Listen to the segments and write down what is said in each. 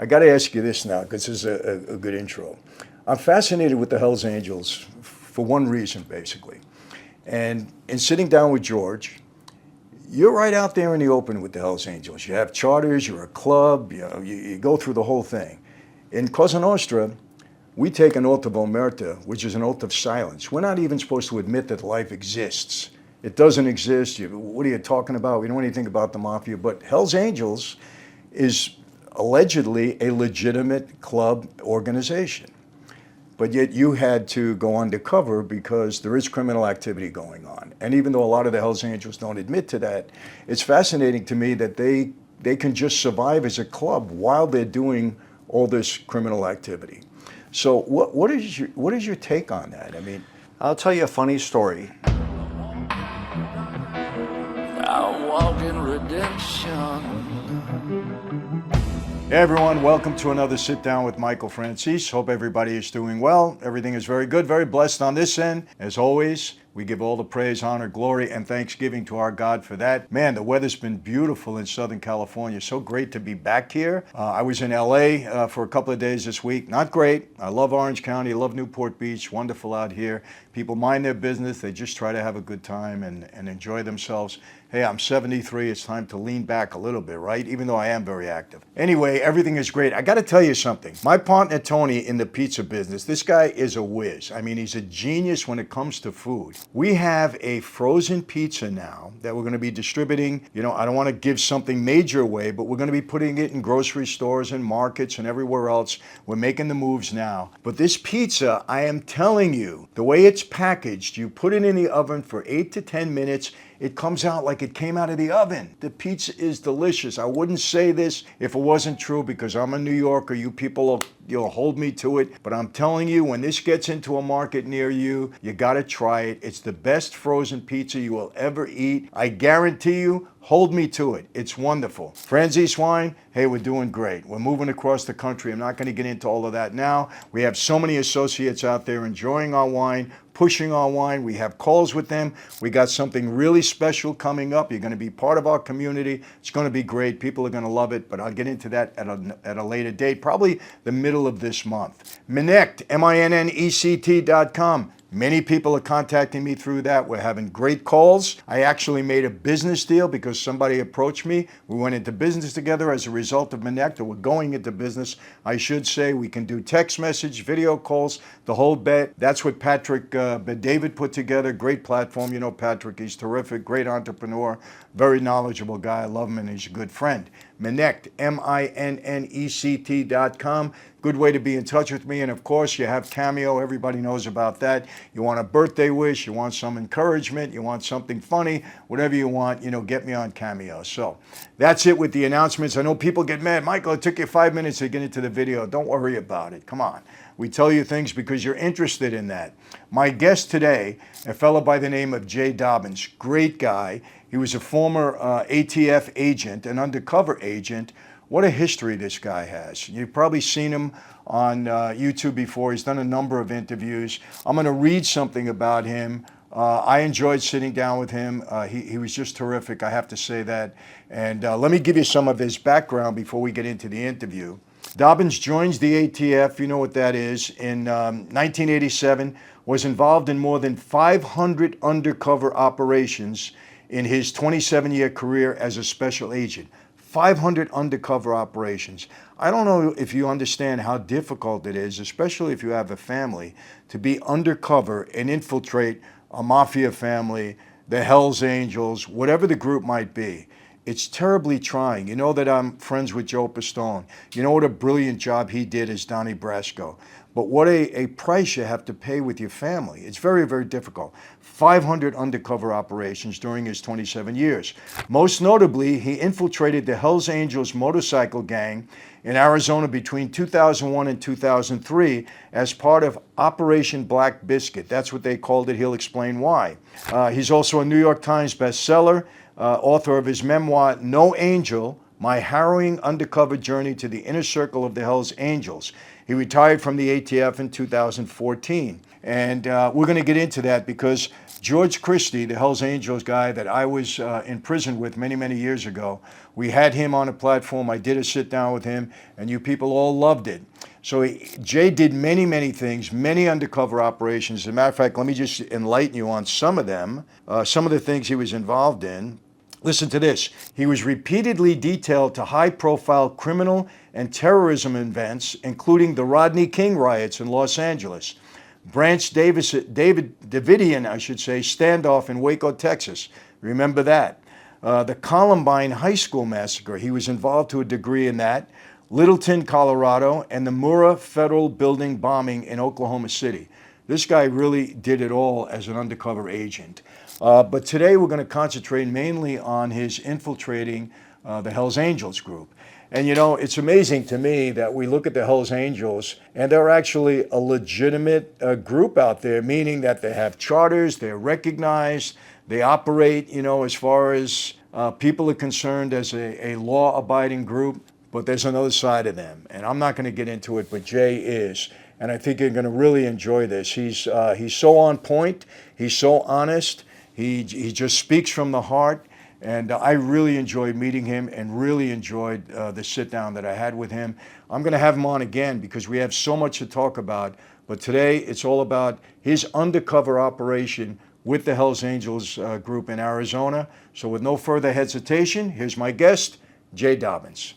I got to ask you this now, because this is a good intro. I'm fascinated with the Hells Angels for one reason, basically. And in sitting down with George, you're right out there in the open with the Hells Angels. You have charters, you're a club, you go through the whole thing. In Cosa Nostra, we take an oath of omerta, which is an oath of silence. We're not even supposed to admit that life exists. It doesn't exist. What are you talking about? We don't know anything about the mafia. But Hells Angels is allegedly a legitimate club organization. But yet you had to go undercover because there is criminal activity going on. And even though a lot of the Hells Angels don't admit to that, it's fascinating to me that they can just survive as a club while they're doing all this criminal activity. So what is your take on that? I mean, I'll tell you a funny story. I walk in redemption. Hey everyone, welcome to another Sit Down with Michael Franzese. Hope everybody is doing well. Everything is very good, very blessed on this end. As always, we give all the praise, honor, glory, and thanksgiving to our God for that. Man, the weather's been beautiful in Southern California. So great to be back here. I was in LA for a couple of days this week. Not great. I love Orange County, I love Newport Beach. Wonderful out here. People mind their business. They just try to have a good time and enjoy themselves. Hey, I'm 73. It's time to lean back a little bit, right? Even though I am very active. Anyway, everything is great. I got to tell you something. My partner, Tony, in the pizza business, this guy is a whiz. I mean, he's a genius when it comes to food. We have a frozen pizza now that we're going to be distributing. You know, I don't want to give something major away, but we're going to be putting it in grocery stores and markets and everywhere else. We're making the moves now. But this pizza, I am telling you, the way it's packaged, you put it in the oven for 8 to 10 minutes, it comes out like it came out of the oven. The pizza is delicious. I wouldn't say this if it wasn't true because I'm a New Yorker. You people you'll hold me to it. But I'm telling you, when this gets into a market near you, you gotta try it. It's the best frozen pizza you will ever eat. I guarantee you, hold me to it. It's wonderful. Franzese Wine, hey, we're doing great. We're moving across the country. I'm not gonna get into all of that now. We have so many associates out there enjoying our wine, pushing our wine. We have calls with them. We got something really special coming up. You're going to be part of our community. It's going to be great. People are going to love it, but I'll get into that at a later date, probably the middle of this month. Maniac, MINNECT.com. Many people are contacting me through that. We're having great calls. I actually made a business deal because somebody approached me. We went into business together as a result of Maniac, or we're going into business, I should say. We can do text message, video calls, the whole bet. That's what Patrick David put together. Great platform. You know Patrick, he's terrific, great entrepreneur, very knowledgeable guy. I love him and he's a good friend. Maniac, MINNECT.com. Good way to be in touch with me. And of course, you have Cameo. Everybody knows about that. You want a birthday wish, you want some encouragement, you want something funny, whatever you want, get me on Cameo. So that's it with the announcements. I know people get mad. Michael, it took you 5 minutes to get into the video. Don't worry about it. Come on. We tell you things because you're interested in that. My guest today, a fellow by the name of Jay Dobbins, great guy. He was a former ATF agent, an undercover agent. What a history this guy has. You've probably seen him on YouTube before. He's done a number of interviews. I'm going to read something about him. I enjoyed sitting down with him. He was just terrific, I have to say that. And let me give you some of his background before we get into the interview. Dobbins joins the ATF, you know what that is, in 1987, was involved in more than 500 undercover operations in his 27-year career as a special agent. 500 undercover operations. I don't know if you understand how difficult it is, especially if you have a family, to be undercover and infiltrate a mafia family, the Hells Angels, whatever the group might be. It's terribly trying. You know that I'm friends with Joe Pistone. You know what a brilliant job he did as Donnie Brasco. But what a price you have to pay with your family. It's very, very difficult. 500 undercover operations during his 27 years. Most notably, he infiltrated the Hells Angels motorcycle gang in Arizona between 2001 and 2003 as part of Operation Black Biscuit. That's what they called it. He'll explain why. He's also a New York Times bestseller, author of his memoir, No Angel, My Harrowing Undercover Journey to the Inner Circle of the Hells Angels. He retired from the ATF in 2014. And we're going to get into that because George Christie, the Hells Angels guy that I was in prison with many, many years ago, we had him on a platform. I did a sit down with him, and you people all loved it. So Jay did many, many things, many undercover operations. As a matter of fact, let me just enlighten you on some of them, some of the things he was involved in. Listen to this. He was repeatedly detailed to high-profile criminal and terrorism events, including the Rodney King riots in Los Angeles, Branch Davidian, standoff in Waco, Texas. Remember that. The Columbine High School massacre. He was involved to a degree in that. Littleton, Colorado, and the Murrah Federal Building bombing in Oklahoma City. This guy really did it all as an undercover agent. But today we're going to concentrate mainly on his infiltrating the Hells Angels group. And you know, it's amazing to me that we look at the Hells Angels and they're actually a legitimate group out there, meaning that they have charters, they're recognized, they operate, you know, as far as people are concerned as a law-abiding group. But there's another side of them, and I'm not going to get into it, but Jay is. And I think you're going to really enjoy this. He's so on point. He's so honest. He just speaks from the heart. And I really enjoyed meeting him and really enjoyed the sit down that I had with him. I'm going to have him on again because we have so much to talk about. But today it's all about his undercover operation with the Hells Angels group in Arizona. So with no further hesitation, here's my guest, Jay Dobbins.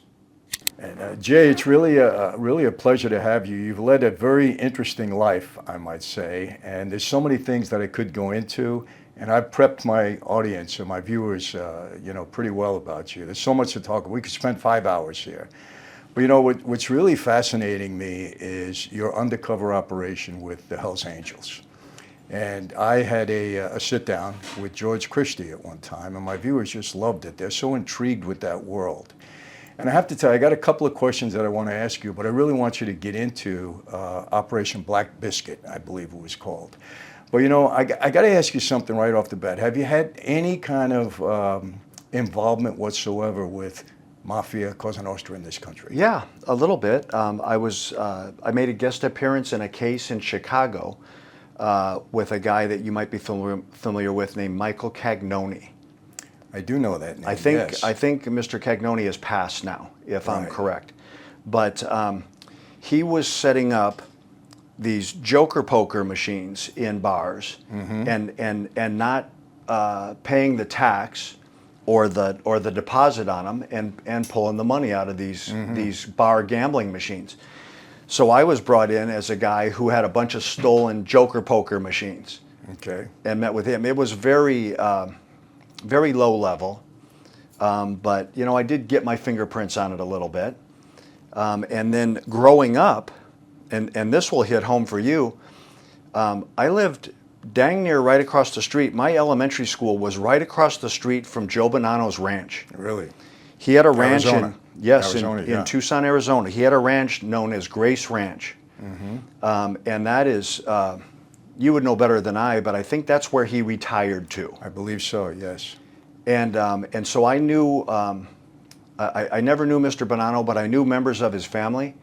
And Jay, it's really a pleasure to have you. You've led a very interesting life, I might say, and there's so many things that I could go into. And I've prepped my audience and my viewers, pretty well about you. There's so much to talk about. We could spend 5 hours here. But you know, what's really fascinating me is your undercover operation with the Hells Angels. And I had a sit down with George Christie at one time, and my viewers just loved it. They're so intrigued with that world. And I have to tell you, I got a couple of questions that I want to ask you, but I really want you to get into Operation Black Biscuit, I believe it was called. But you know, I got to ask you something right off the bat. Have you had any kind of involvement whatsoever with Mafia, Cosa Nostra in this country? Yeah, a little bit. I made a guest appearance in a case in Chicago with a guy that you might be familiar with named Michael Cagnoni. I do know that name. I think yes. Mr. Cagnoni has passed now, if I'm correct. But he was setting up these joker poker machines in bars and not paying the tax or the deposit on them and pulling the money out of these bar gambling machines. So I was brought in as a guy who had a bunch of stolen joker poker machines. Okay. And met with him. It was very low level, but you know, I did get my fingerprints on it a little bit. And then growing up, and this will hit home for you, I lived dang near right across the street. My elementary school was right across the street from Joe Bonanno's ranch. Really? He had a ranch Arizona. in Tucson, Arizona. He had a ranch known as Grace Ranch. And that is, you would know better than I, but I think that's where he retired to. I believe so, yes. And so I knew, I never knew Mr. Bonanno, but I knew members of his family.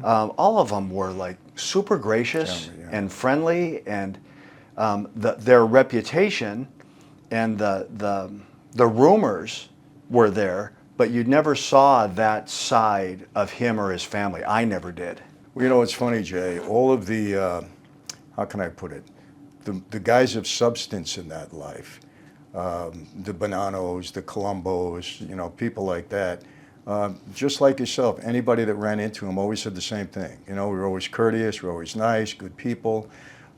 All of them were like super gracious and friendly, and their reputation and the rumors were there, but you never saw that side of him or his family. I never did. Well, you know, it's funny, Jay. All of the, how can I put it? The guys of substance in that life, the Bonannos, the Columbos, you know, people like that, just like yourself, anybody that ran into him always said the same thing. You know, we were always courteous, we were always nice, good people.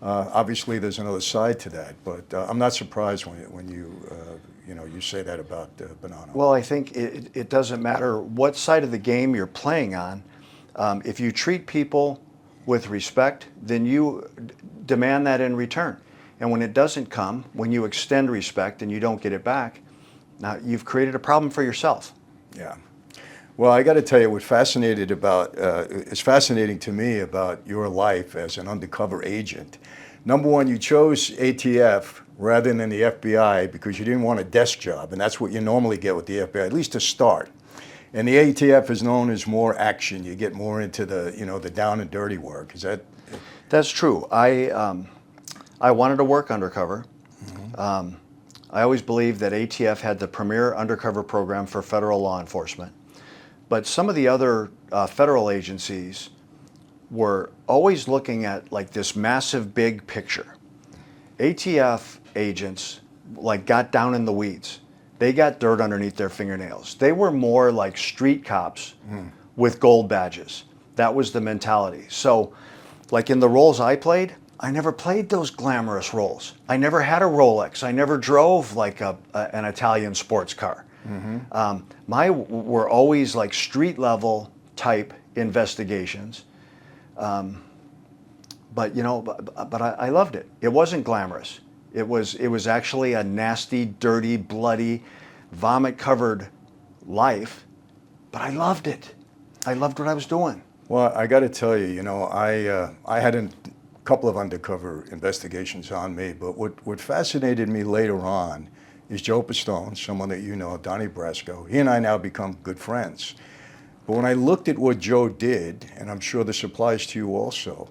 Obviously, there's another side to that, but I'm not surprised when you say that about Bonanno. Well, I think it doesn't matter what side of the game you're playing on. If you treat people with respect, then you demand that in return. And when it doesn't come, when you extend respect and you don't get it back, now you've created a problem for yourself. Yeah. Well, I got to tell you, it's fascinating to me about your life as an undercover agent. Number one, you chose ATF rather than the FBI because you didn't want a desk job, and that's what you normally get with the FBI, at least to start. And the ATF is known as more action. You get more into the, the down and dirty work. Is that? That's true. I wanted to work undercover. I always believed that ATF had the premier undercover program for federal law enforcement. But some of the other federal agencies were always looking at like this massive big picture. ATF agents like got down in the weeds. They got dirt underneath their fingernails. They were more like street cops with gold badges. That was the mentality. So like in the roles I played, I never played those glamorous roles. I never had a Rolex. I never drove like an Italian sports car. My were always like street level type investigations. But I loved it. It wasn't glamorous. It was actually a nasty, dirty, bloody, vomit-covered life, but I loved it. I loved what I was doing. Well, I got to tell you, I had a couple of undercover investigations on me, but what fascinated me later on is Joe Pistone, someone that you know, Donnie Brasco. He and I now become good friends. But when I looked at what Joe did, and I'm sure this applies to you also,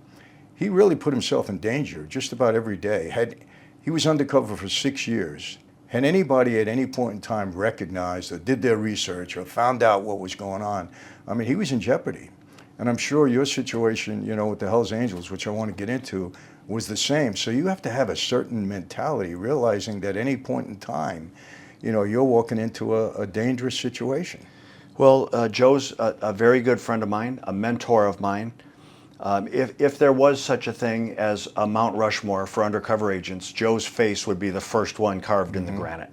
he really put himself in danger just about every day. He was undercover for 6 years. Had anybody at any point in time recognized or did their research or found out what was going on, I mean, he was in jeopardy. And I'm sure your situation, with the Hells Angels, which I want to get into, was the same. So you have to have a certain mentality, realizing that at any point in time, you're walking into a dangerous situation. Well, Joe's a very good friend of mine, a mentor of mine. If there was such a thing as a Mount Rushmore for undercover agents, Joe's face would be the first one carved in the granite.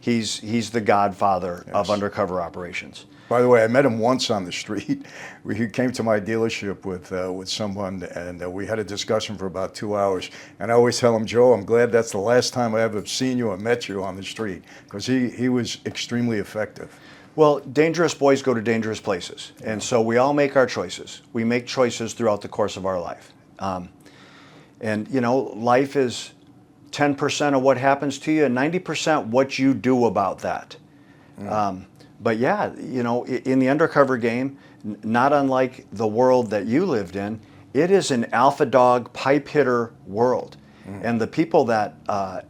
He's the godfather of undercover operations. By the way, I met him once on the street. He came to my dealership with someone, and we had a discussion for about 2 hours. And I always tell him, Joe, I'm glad that's the last time I ever seen you or met you on the street, because he was extremely effective. Well, dangerous boys go to dangerous places. And so we all make our choices. We make choices throughout the course of our life. Life is 10% of what happens to you and 90% what you do about that. But yeah, in the undercover game, not unlike the world that you lived in, it is an alpha dog pipe hitter world. And the people that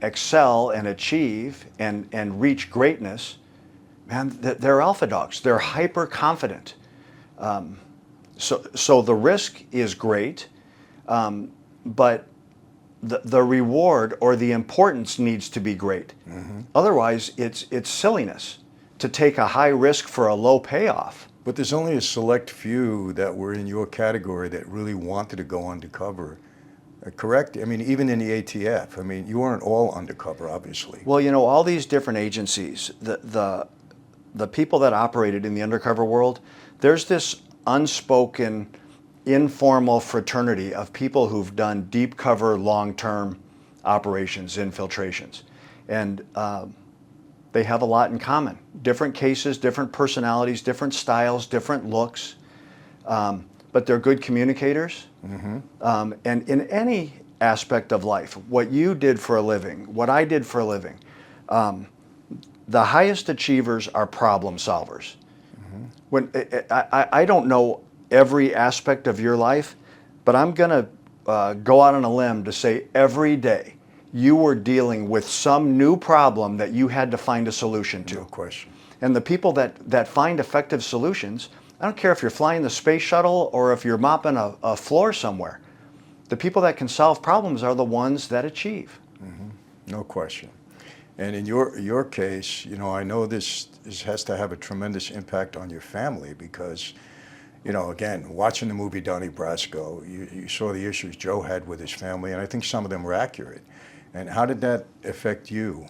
excel and achieve and reach greatness, man, they're alpha dogs. They're hyper confident. So the risk is great, but the reward or the importance needs to be great. Otherwise, it's silliness to take a high risk for a low payoff. But there's only a select few that were in your category that really wanted to go undercover. Correct? I mean, even in the ATF. I mean, you weren't all undercover, obviously. Well, all these different agencies, the people that operated in the undercover world, there's this unspoken, informal fraternity of people who've done deep cover, long-term operations, infiltrations. And they have a lot in common. Different cases, different personalities, different styles, different looks. But they're good communicators. And in any aspect of life, what you did for a living, what I did for a living, the highest achievers are problem solvers. When I don't know every aspect of your life, but I'm going to go out on a limb to say every day you were dealing with some new problem that you had to find a solution to. No question. And the people that find effective solutions, I don't care if you're flying the space shuttle or if you're mopping a floor somewhere, the people that can solve problems are the ones that achieve. No question. And in your case, I know this has to have a tremendous impact on your family because, again, watching the movie Donnie Brasco, you saw the issues Joe had with his family, and I think some of them were accurate. And how did that affect you?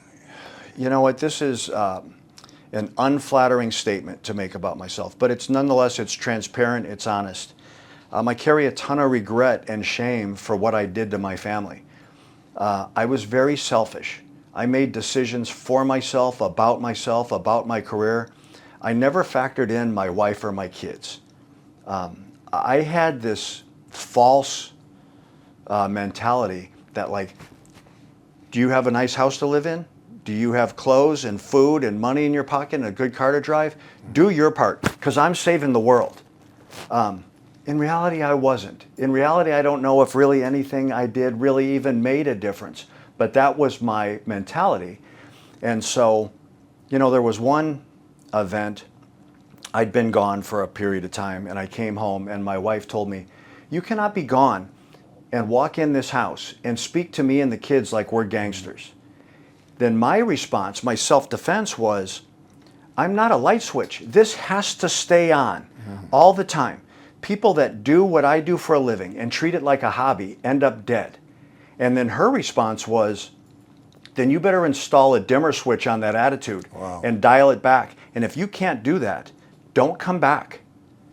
You know what, this is an unflattering statement to make about myself, but it's transparent, it's honest. I carry a ton of regret and shame for what I did to my family. I was very selfish. I made decisions for myself, about my career. I never factored in my wife or my kids. I had this false mentality that do you have a nice house to live in? Do you have clothes and food and money in your pocket and a good car to drive? Do your part, because I'm saving the world. In reality, I wasn't. In reality, I don't know if really anything I did really even made a difference. But that was my mentality. And so, you know, there was one event, I'd been gone for a period of time, and I came home, and my wife told me, you cannot be gone and walk in this house and speak to me and the kids like we're gangsters. Then my response, my self-defense was, I'm not a light switch. This has to stay on all the time. People that do what I do for a living and treat it like a hobby end up dead. And then her response was, then you better install a dimmer switch on that attitude and dial it back. And if you can't do that, don't come back.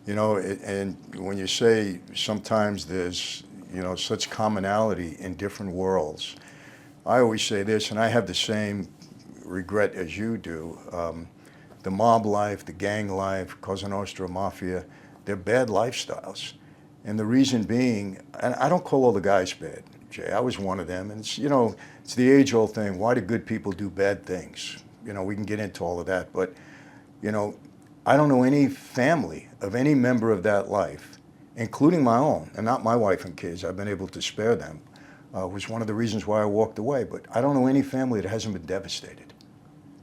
You know, and when you say sometimes there's, you know, such commonality in different worlds, I always say this, and I have the same regret as you do. The mob life, the gang life, Cosa Nostra, Mafia, they're bad lifestyles. And the reason being, and I don't call all the guys bad, Jay, I was one of them. And it's, you know, it's the age-old thing, why do good people do bad things? You know, we can get into all of that, but, you know, I don't know any family of any member of that life, including my own, and not my wife and kids, I've been able to spare them, was one of the reasons why I walked away. But I don't know any family that hasn't been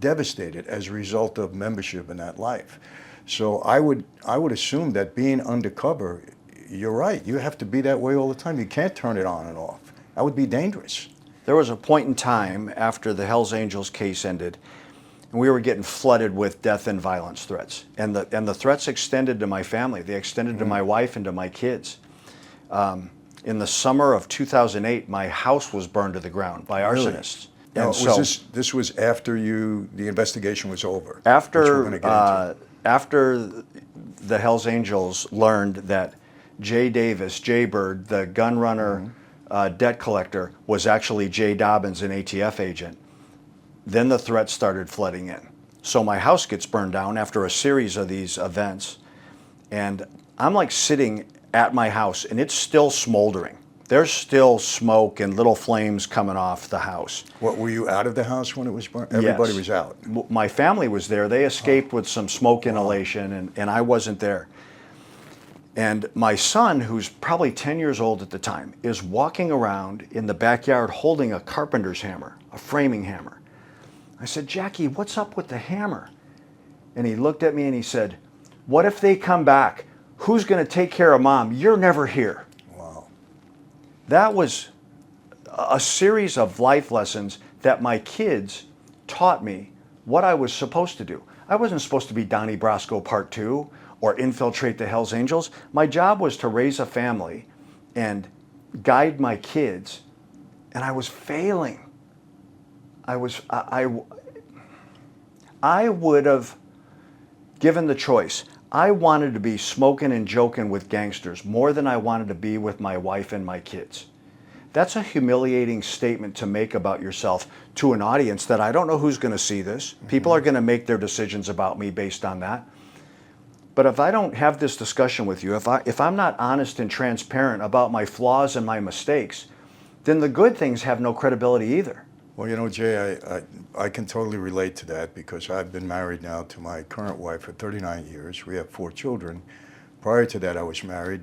devastated as a result of membership in that life. So I would assume that being undercover, you're right, you have to be that way all the time. You can't turn it on and off. That would be dangerous. There was a point in time after the Hells Angels case ended, and we were getting flooded with death and violence threats. And the threats extended to my family. They extended to my wife and to my kids. In the summer of 2008, my house was burned to the ground by arsonists. Now, And so, this was after the investigation was over? Which we're after gonna get into. after the Hells Angels learned that Jay Davis, Jay Bird, the gun runner, debt collector, was actually Jay Dobbins, an ATF agent, then the threats started flooding in. So my house gets burned down after a series of these events, and I'm like sitting at my house, and it's still smoldering. There's still smoke and little flames coming off the house. What, were you out of the house when it was burned? Everybody Yes. was out. My family was there. They escaped with some smoke inhalation, and I wasn't there. And my son, who's probably 10 years old at the time, is walking around in the backyard holding a carpenter's hammer, a framing hammer. I said, Jackie, what's up with the hammer? And he looked at me and he said, what if they come back? Who's going to take care of Mom? You're never here. Wow. That was a series of life lessons that my kids taught me what I was supposed to do. I wasn't supposed to be Donnie Brasco Part 2 or infiltrate the Hells Angels. My job was to raise a family and guide my kids, and I was failing. I would have given the choice. I wanted to be smoking and joking with gangsters more than I wanted to be with my wife and my kids. That's a humiliating statement to make about yourself to an audience that I don't know who's going to see this. People are going to make their decisions about me based on that. But if I don't have this discussion with you, if I'm not honest and transparent about my flaws and my mistakes, then the good things have no credibility either. Well, you know, Jay, I can totally relate to that because I've been married now to my current wife for 39 years. We have 4 children. Prior to that, I was married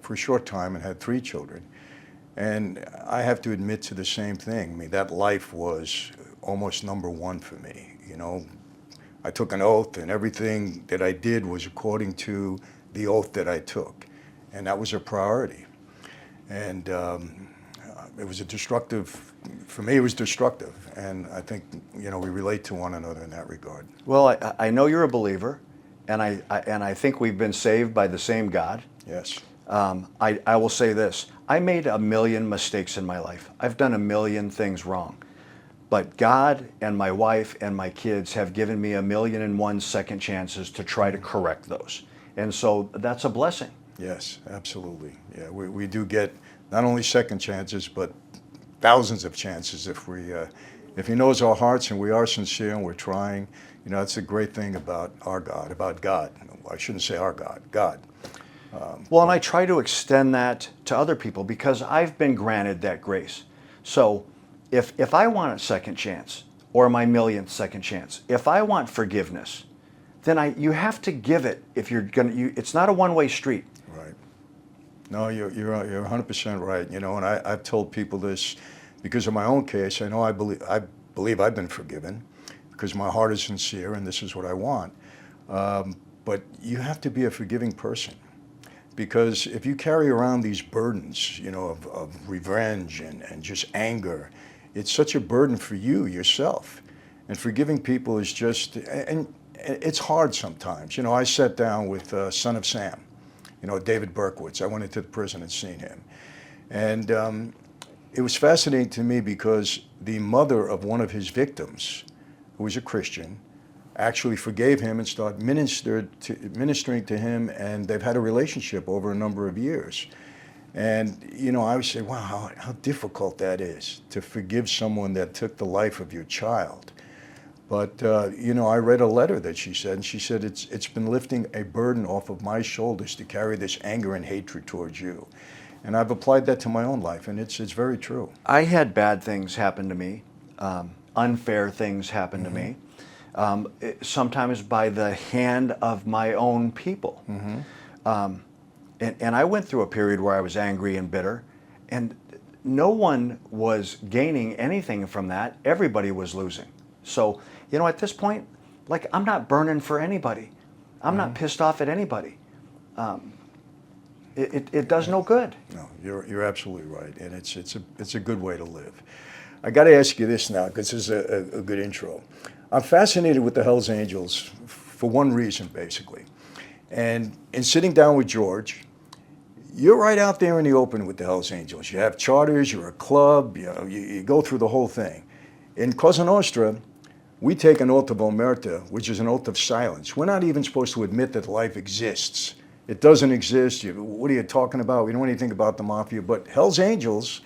for a short time and had 3 children. And I have to admit to the same thing. I mean, that life was almost number one for me. You know, I took an oath, and everything that I did was according to the oath that I took. And that was a priority. And it was a destructive, for me it was destructive. And I think, you know, we relate to one another in that regard. Well, I know you're a believer, and I think we've been saved by the same God. Yes. I will say this. I made a million mistakes in my life. I've done a million things wrong. But God and my wife and my kids have given me 1,000,001 second chances to try to correct those. And so that's a blessing. Yes, absolutely. Yeah, we do get not only second chances, but thousands of chances if He knows our hearts and we are sincere and we're trying. You know, that's a great thing about our God, about God. I shouldn't say our God, God. Well, and I try to extend that to other people because I've been granted that grace. So if I want a second chance, or my millionth second chance. If I want forgiveness, then you have to give it. If you're gonna, it's not a one-way street. Right. No, you're 100% right. You know, and I've told people this because of my own case. I know I believe I've been forgiven because my heart is sincere and this is what I want. But you have to be a forgiving person, because if you carry around these burdens, you know, of revenge and just anger, it's such a burden for you yourself. And forgiving people is just, and it's hard sometimes. You know, I sat down with Son of Sam, you know, David Berkowitz. I went into the prison and seen him. And it was fascinating to me because the mother of one of his victims, who was a Christian, actually forgave him and started ministering to him, and they've had a relationship over a number of years. And, you know, I would say, wow, how difficult that is, to forgive someone that took the life of your child. But, you know, I read a letter that she said, and she said, it's been lifting a burden off of my shoulders to carry this anger and hatred towards you. And I've applied that to my own life, and it's very true. I had bad things happen to me, unfair things happen to me. Sometimes by the hand of my own people. And I went through a period where I was angry and bitter, and no one was gaining anything from that. Everybody was losing. So, you know, at this point, like, I'm not burning for anybody. I'm not pissed off at anybody. It does no good. No, you're absolutely right, and it's a good way to live. I got to ask you this now, because this is a good intro. I'm fascinated with the Hells Angels for one reason, basically. And in sitting down with George, you're right out there in the open with the Hells Angels. You have charters, you're a club, you know, you go through the whole thing. In Cosa Nostra, we take an oath of omerta, which is an oath of silence. We're not even supposed to admit that life exists. It doesn't exist. What are you talking about? We don't know anything about the mafia. But Hells Angels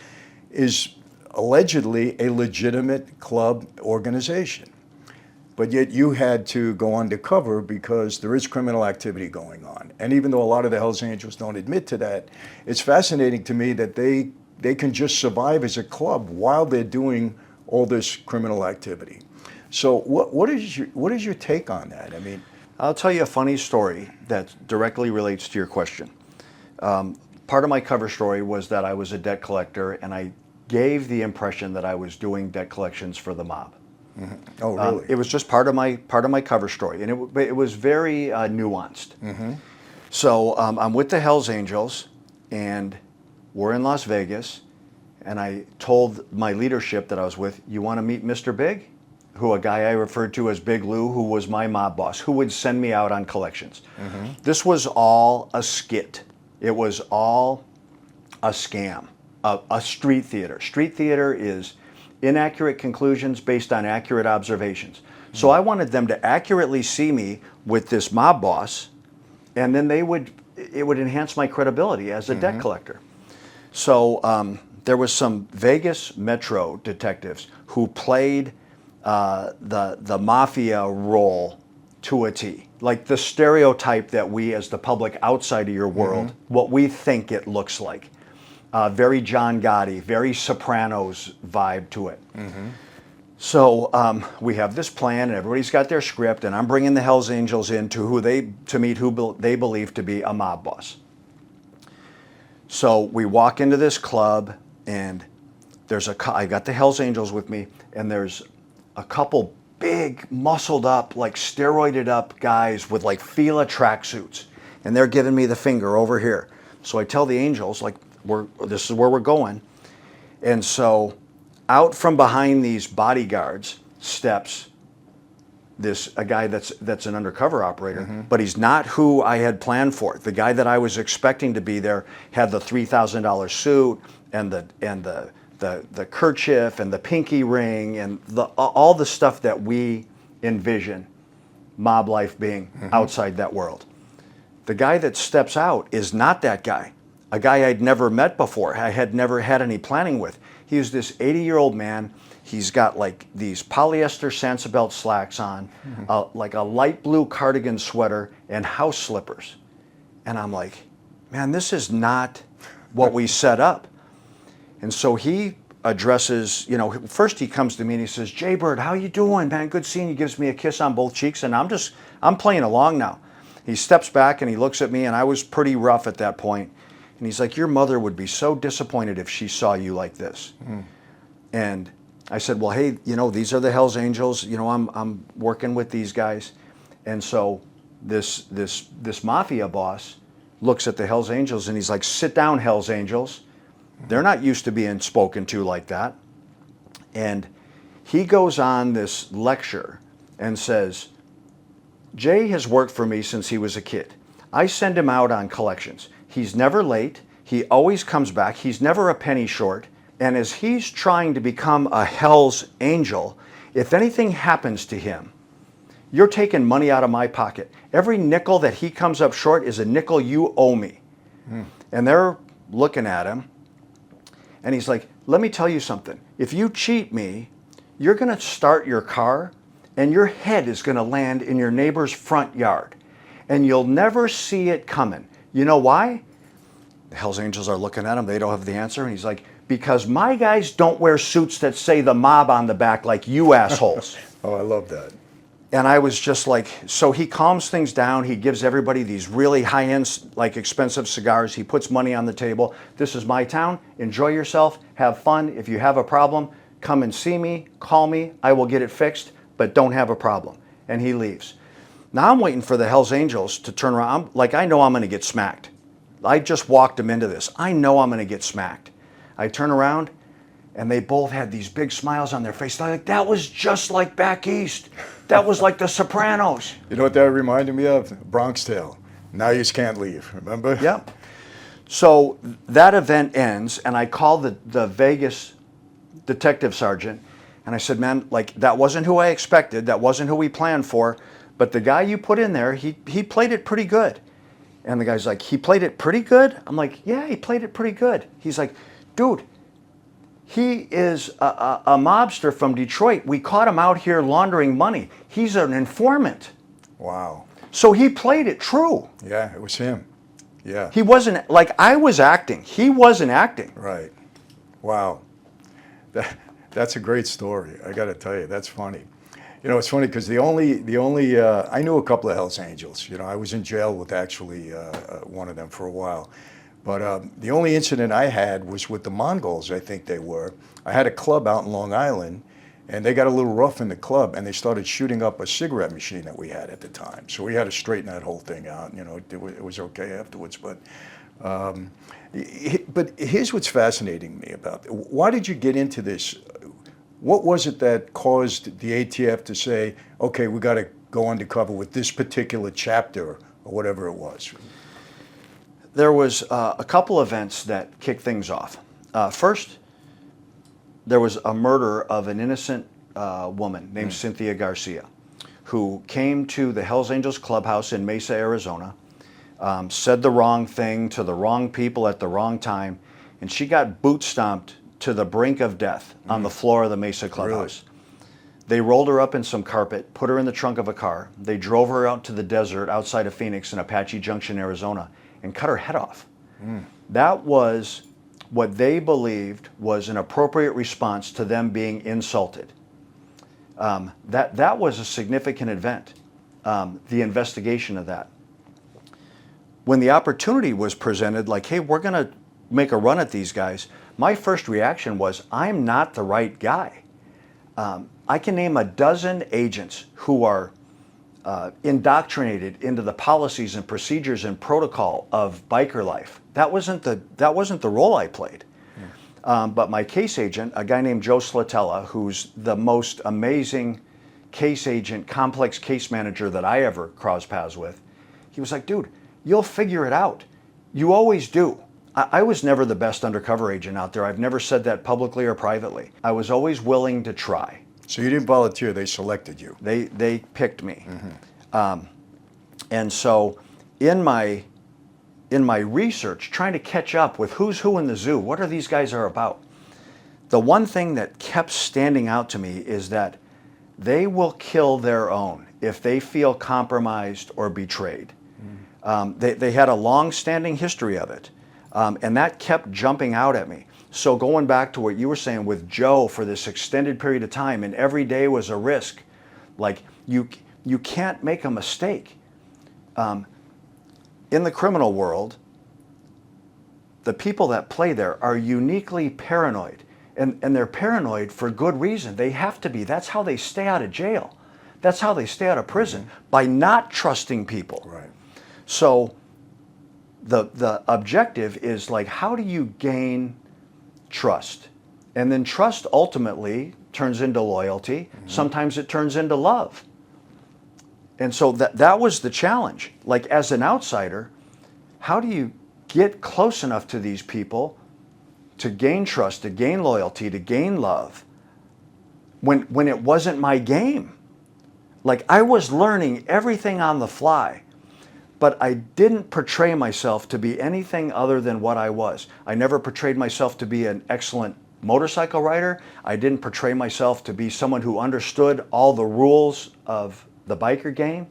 is allegedly a legitimate club organization. But yet you had to go undercover because there is criminal activity going on. And even though a lot of the Hells Angels don't admit to that, it's fascinating to me that they can just survive as a club while they're doing all this criminal activity. So what is your take on that? I mean, I'll tell you a funny story that directly relates to your question. Part of my cover story was that I was a debt collector, and I gave the impression that I was doing debt collections for the mob. Oh, really? It was just part of my cover story, and it was very nuanced. So I'm with the Hells Angels, and we're in Las Vegas, and I told my leadership that I was with, "You want to meet Mr. Big?" Who, a guy I referred to as Big Lou, who was my mob boss, who would send me out on collections. This was all a skit. It was all a scam, a street theater. Street theater is inaccurate conclusions based on accurate observations. So I wanted them to accurately see me with this mob boss, and then it would enhance my credibility as a debt collector. So there was some Vegas Metro detectives who played the mafia role to a T, like the stereotype that we as the public outside of your world, what we think it looks like. Very John Gotti, very Sopranos vibe to it. So we have this plan, and everybody's got their script, and I'm bringing the Hells Angels in to meet who they believe to be a mob boss. So we walk into this club, and I got the Hells Angels with me, and there's a couple big, muscled up, like steroided up guys with like Fila tracksuits, and they're giving me the finger over here. So I tell the Angels, like, this is where we're going. And so out from behind these bodyguards steps a guy that's an undercover operator, but he's not who I had planned for. The guy that I was expecting to be there had the $3,000 suit and the kerchief and the pinky ring and all the stuff that we envision mob life being outside that world. The guy that steps out is not that guy. A guy I'd never met before, I had never had any planning with. He was this 80-year-old man. He's got like these polyester Sansabelt slacks on, like a light blue cardigan sweater and house slippers. And I'm like, man, this is not what we set up. And so he addresses, you know, first he comes to me and he says, "Jay Bird, how you doing, man? Good seeing you." Gives me a kiss on both cheeks, and I'm playing along now. He steps back and he looks at me, and I was pretty rough at that point. And he's like, "Your mother would be so disappointed if she saw you like this." And I said, "Well, hey, you know, these are the Hells Angels. You know, I'm working with these guys." And so this mafia boss looks at the Hells Angels and he's like, "Sit down, Hells Angels. They're not used to being spoken to like that." And he goes on this lecture and says, "Jay has worked for me since he was a kid. I send him out on collections. He's never late. He always comes back. He's never a penny short. And as he's trying to become a Hell's Angel, if anything happens to him, you're taking money out of my pocket. Every nickel that he comes up short is a nickel you owe me." And they're looking at him. And he's like, "Let me tell you something. If you cheat me, you're going to start your car and your head is going to land in your neighbor's front yard. And you'll never see it coming. You know why?" The Hells Angels are looking at him. They don't have the answer. And he's like, "Because my guys don't wear suits that say the mob on the back like you assholes." Oh, I love that. And I was just like, so he calms things down. He gives everybody these really high-end, like expensive cigars. He puts money on the table. "This is my town. Enjoy yourself. Have fun. If you have a problem, come and see me. Call me. I will get it fixed, but don't have a problem." And he leaves. Now I'm waiting for the Hells Angels to turn around. I know I'm going to get smacked. I just walked them into this. I know I'm going to get smacked. I turn around, and they both had these big smiles on their face. They're like, "That was just like back east. That was like The Sopranos." You know what that reminded me of? Bronx Tale. Now you just can't leave, remember? Yep. So that event ends, and I call the Vegas detective sergeant, and I said, "Man, like, that wasn't who I expected. That wasn't who we planned for. But the guy you put in there, he played it pretty good." And the guy's like, "He played it pretty good?" I'm like, "Yeah, he played it pretty good." He's like, "Dude, he is a mobster from Detroit. We caught him out here laundering money. He's an informant." Wow. So he played it true. Yeah, it was him. Yeah. He wasn't, like, I was acting. He wasn't acting. Right. Wow. That's a great story. I got to tell you, that's funny. You know, it's funny because the only I knew a couple of Hells Angels. You know, I was in jail with actually one of them for a while. But the only incident I had was with the Mongols, I think they were. I had a club out in Long Island, and they got a little rough in the club, and they started shooting up a cigarette machine that we had at the time. So we had to straighten that whole thing out. You know, it was okay afterwards. But here's what's fascinating me about it. Why did you get into this? What was it that caused the ATF to say, "Okay, we got to go undercover with this particular chapter," or whatever it was? There was a couple events that kicked things off. First, there was a murder of an innocent woman named Cynthia Garcia, who came to the Hells Angels clubhouse in Mesa, Arizona, said the wrong thing to the wrong people at the wrong time, and she got boot stomped to the brink of death on the floor of the Mesa clubhouse. Really? They rolled her up in some carpet, put her in the trunk of a car. They drove her out to the desert outside of Phoenix in Apache Junction, Arizona, and cut her head off. That was what they believed was an appropriate response to them being insulted. That was a significant event, the investigation of that. When the opportunity was presented, like, "Hey, we're going to make a run at these guys," my first reaction was, I'm not the right guy. I can name a dozen agents who are indoctrinated into the policies and procedures and protocol of biker life. That wasn't the role I played. But my case agent, a guy named Joe Slatella, who's the most amazing case agent, complex case manager that I ever crossed paths with, he was like, "Dude, you'll figure it out. You always do." I was never the best undercover agent out there. I've never said that publicly or privately. I was always willing to try. So you didn't volunteer, they selected you. They picked me. And so in my research, trying to catch up with who's who in the zoo, what are these guys are about, the one thing that kept standing out to me is that they will kill their own if they feel compromised or betrayed. They had a long-standing history of it. And that kept jumping out at me. So going back to what you were saying with Joe for this extended period of time, and every day was a risk. Like you can't make a mistake. In the criminal world, the people that play there are uniquely paranoid. And they're paranoid for good reason. They have to be. That's how they stay out of jail. That's how they stay out of prison, by not trusting people. Right. So the objective is like, how do you gain trust? And then trust ultimately turns into loyalty. Sometimes it turns into love. And so that was the challenge. Like, as an outsider, how do you get close enough to these people to gain trust, to gain loyalty, to gain love, when it wasn't my game? Like, I was learning everything on the fly, but I didn't portray myself to be anything other than what I was. I never portrayed myself to be an excellent motorcycle rider. I didn't portray myself to be someone who understood all the rules of the biker game.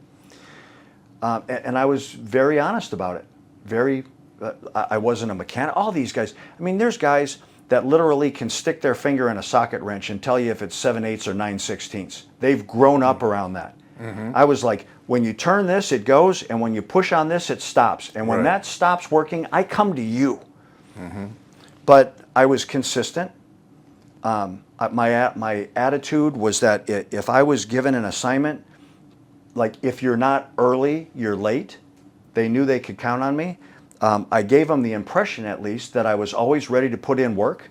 And I was very honest about it. I wasn't a mechanic. All these guys, I mean, there's guys that literally can stick their finger in a socket wrench and tell you if it's 7/8 or 9/16. They've grown up around that. I was like, when you turn this, it goes, and when you push on this, it stops. And when that stops working, I come to you. But I was consistent. My attitude was that if I was given an assignment, like, if you're not early, you're late. They knew they could count on me. I gave them the impression, at least, that I was always ready to put in work.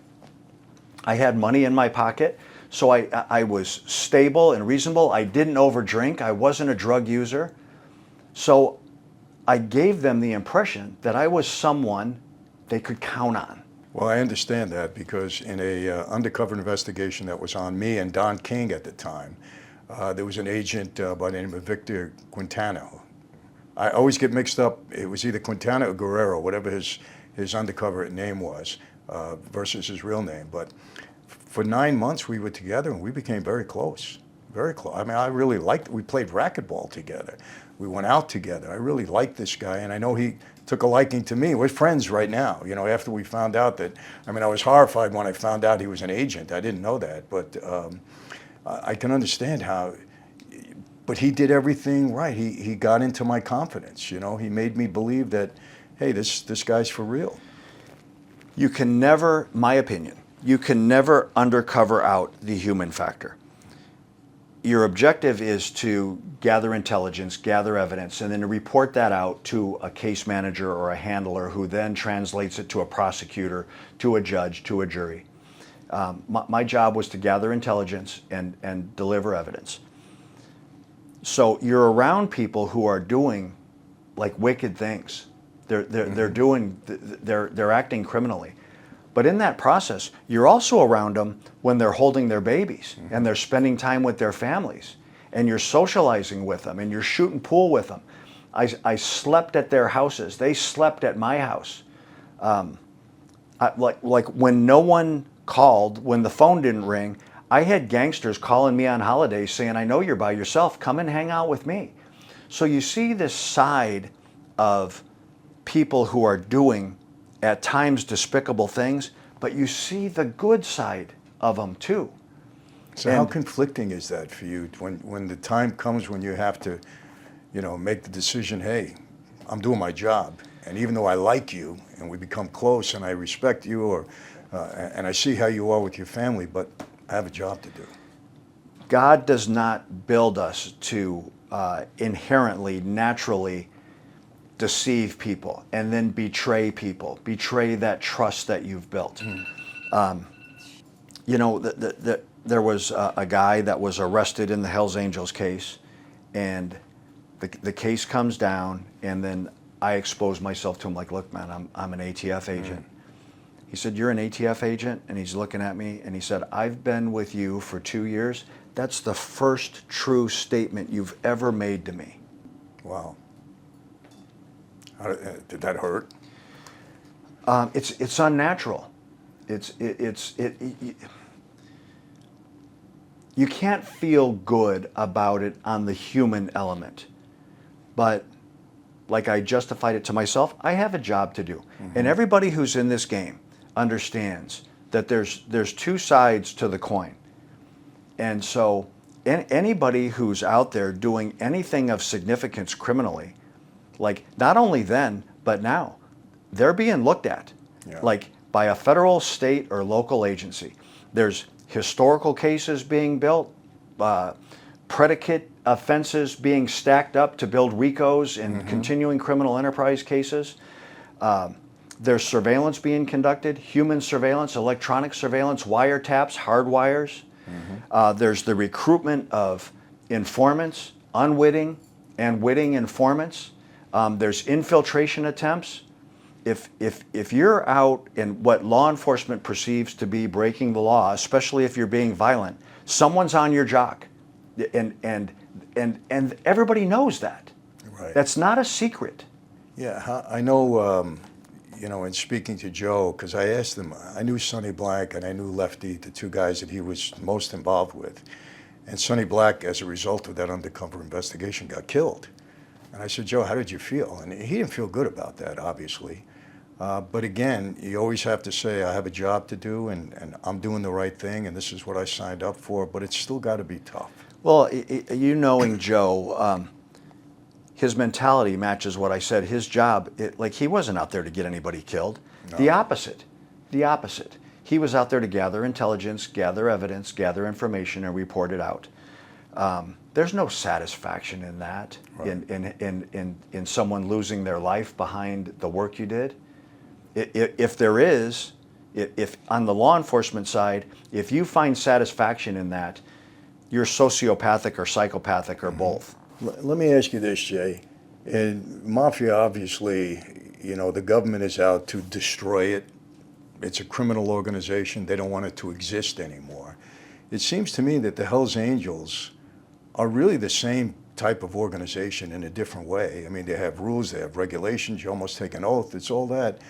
I had money in my pocket, so I was stable and reasonable. I didn't overdrink. I wasn't a drug user. So I gave them the impression that I was someone they could count on. Well, I understand that, because in a undercover investigation that was on me and Don King at the time, there was an agent by the name of Victor Quintano. I always get mixed up. It was either Quintana or Guerrero, whatever his undercover name was, versus his real name. But for 9 months we were together, and we became very close, very close. I mean, I really liked. We played racquetball together. We went out together. I really liked this guy, and I know he took a liking to me. We're friends right now. You know, after we found out that, I mean, I was horrified when I found out he was an agent. I didn't know that, but I can understand how. But he did everything right. He got into my confidence. You know, he made me believe that, hey, this guy's for real. You can never, my opinion, you can never undercover out the human factor. Your objective is to gather intelligence, gather evidence, and then to report that out to a case manager or a handler, who then translates it to a prosecutor, to a judge, to a jury. My job was to gather intelligence and deliver evidence. So you're around people who are doing like wicked things. They're acting criminally. But in that process, you're also around them when they're holding their babies and they're spending time with their families, and you're socializing with them and you're shooting pool with them. I slept at their houses. They slept at my house. Like when no one called, when the phone didn't ring, I had gangsters calling me on holidays saying, I know you're by yourself, come and hang out with me. So you see this side of people who are doing at times despicable things, but you see the good side of them too. So how conflicting is that for you when the time comes when you have to, you know, make the decision, hey, I'm doing my job, and even though I like you and we become close and I respect you, or and I see how you are with your family, but I have a job to do. God does not build us to inherently, naturally deceive people and then betray people, betray that trust that you've built. You know, there was a guy that was arrested in the Hells Angels case, and the case comes down, and then I expose myself to him like, look, man, I'm an ATF agent. He said, you're an ATF agent? And he's looking at me and he said, I've been with you for 2 years. That's the first true statement you've ever made to me. Wow. Did that hurt? It's unnatural. You can't feel good about it on the human element. But like I justified it to myself, I have a job to do. And everybody who's in this game understands that there's two sides to the coin. And so anybody who's out there doing anything of significance criminally, like not only then, but now, they're being looked at, like by a federal, state, or local agency. There's historical cases being built, predicate offenses being stacked up to build RICOs and continuing criminal enterprise cases. There's surveillance being conducted, human surveillance, electronic surveillance, wiretaps, hard wires. There's the recruitment of informants, unwitting and witting informants. There's infiltration attempts. If you're out in what law enforcement perceives to be breaking the law, especially if you're being violent, someone's on your jock, and everybody knows that. Right. That's not a secret. Yeah, I know. In speaking to Joe, because I asked him, I knew Sonny Black and I knew Lefty, the two guys that he was most involved with, and Sonny Black, as a result of that undercover investigation, got killed. And I said, Joe, how did you feel? And he didn't feel good about that, obviously. But again, you always have to say, I have a job to do, and I'm doing the right thing, and this is what I signed up for, but it's still got to be tough. Well, you knowing Joe, his mentality matches what I said. His job, like he wasn't out there to get anybody killed. No. The opposite. He was out there to gather intelligence, gather evidence, gather information, and report it out. There's no satisfaction in that, right, in someone losing their life behind the work you did. If there is, if on the law enforcement side, if you find satisfaction in that, you're sociopathic or psychopathic or both. Let me ask you this, Jay. In Mafia, obviously, the government is out to destroy it. It's a criminal organization. They don't want it to exist anymore. It seems to me that the Hells Angels are really the same type of organization in a different way. I mean, they have rules, they have regulations, you almost take an oath, it's all that.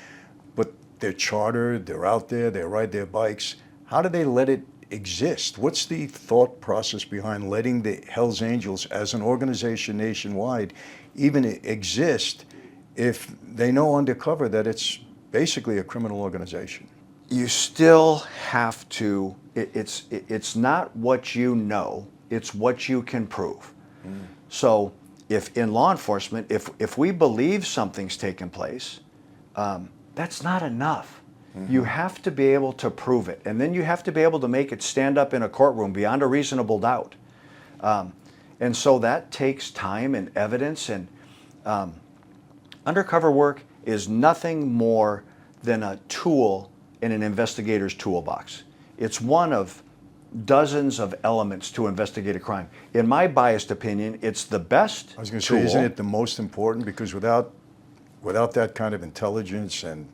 But they're chartered, they're out there, they ride their bikes. How do they let it exist? What's the thought process behind letting the Hells Angels as an organization nationwide even exist if they know undercover that it's basically a criminal organization? You still have to, it's not what you know, it's what you can prove. So if in law enforcement, if we believe something's taken place, that's not enough. You have to be able to prove it, and then you have to be able to make it stand up in a courtroom beyond a reasonable doubt. And so that takes time and evidence, and undercover work is nothing more than a tool in an investigator's toolbox. It's one of dozens of elements to investigate a crime. In my biased opinion, it's the best I was going to tool. say, isn't it the most important? Because without that kind of intelligence and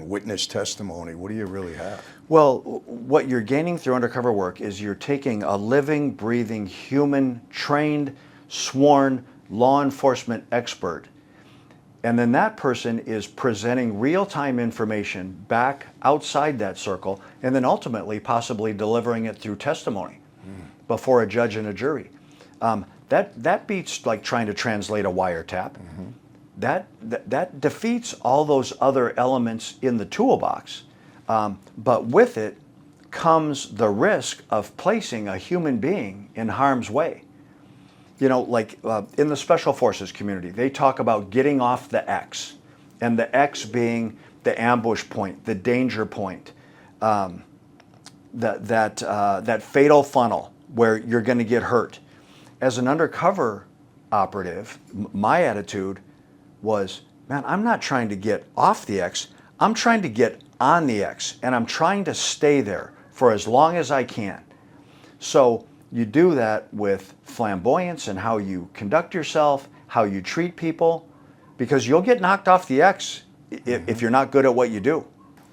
witness testimony, what do you really have? Well, what you're gaining through undercover work is you're taking a living, breathing, human, trained, sworn law enforcement expert, and then that person is presenting real-time information back outside that circle, and then ultimately possibly delivering it through testimony before a judge and a jury. That beats like trying to translate a wiretap. That defeats all those other elements in the toolbox, but with it comes the risk of placing a human being in harm's way. Like in the Special Forces community, they talk about getting off the X, and the X being the ambush point, the danger point, that fatal funnel where you're going to get hurt. As an undercover operative, my attitude was, man, I'm not trying to get off the X, I'm trying to get on the X, and I'm trying to stay there for as long as I can. So you do that with flamboyance and how you conduct yourself, how you treat people, because you'll get knocked off the X if you're not good at what you do.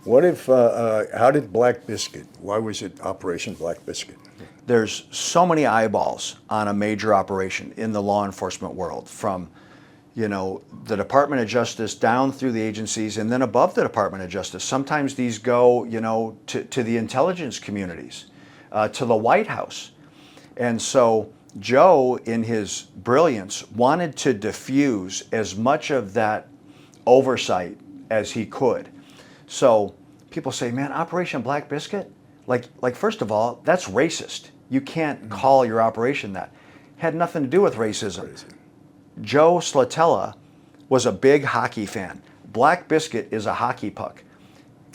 What if, how did Black Biscuit, why was it Operation Black Biscuit? There's so many eyeballs on a major operation in the law enforcement world, from the Department of Justice down through the agencies and then above the Department of Justice. Sometimes these go, to the intelligence communities, to the White House. And so Joe, in his brilliance, wanted to diffuse as much of that oversight as he could. So people say, man, Operation Black Biscuit? Like first of all, that's racist. You can't call your operation that. Had nothing to do with racism. Crazy. Joe Slatella was a big hockey fan. Black Biscuit is a hockey puck.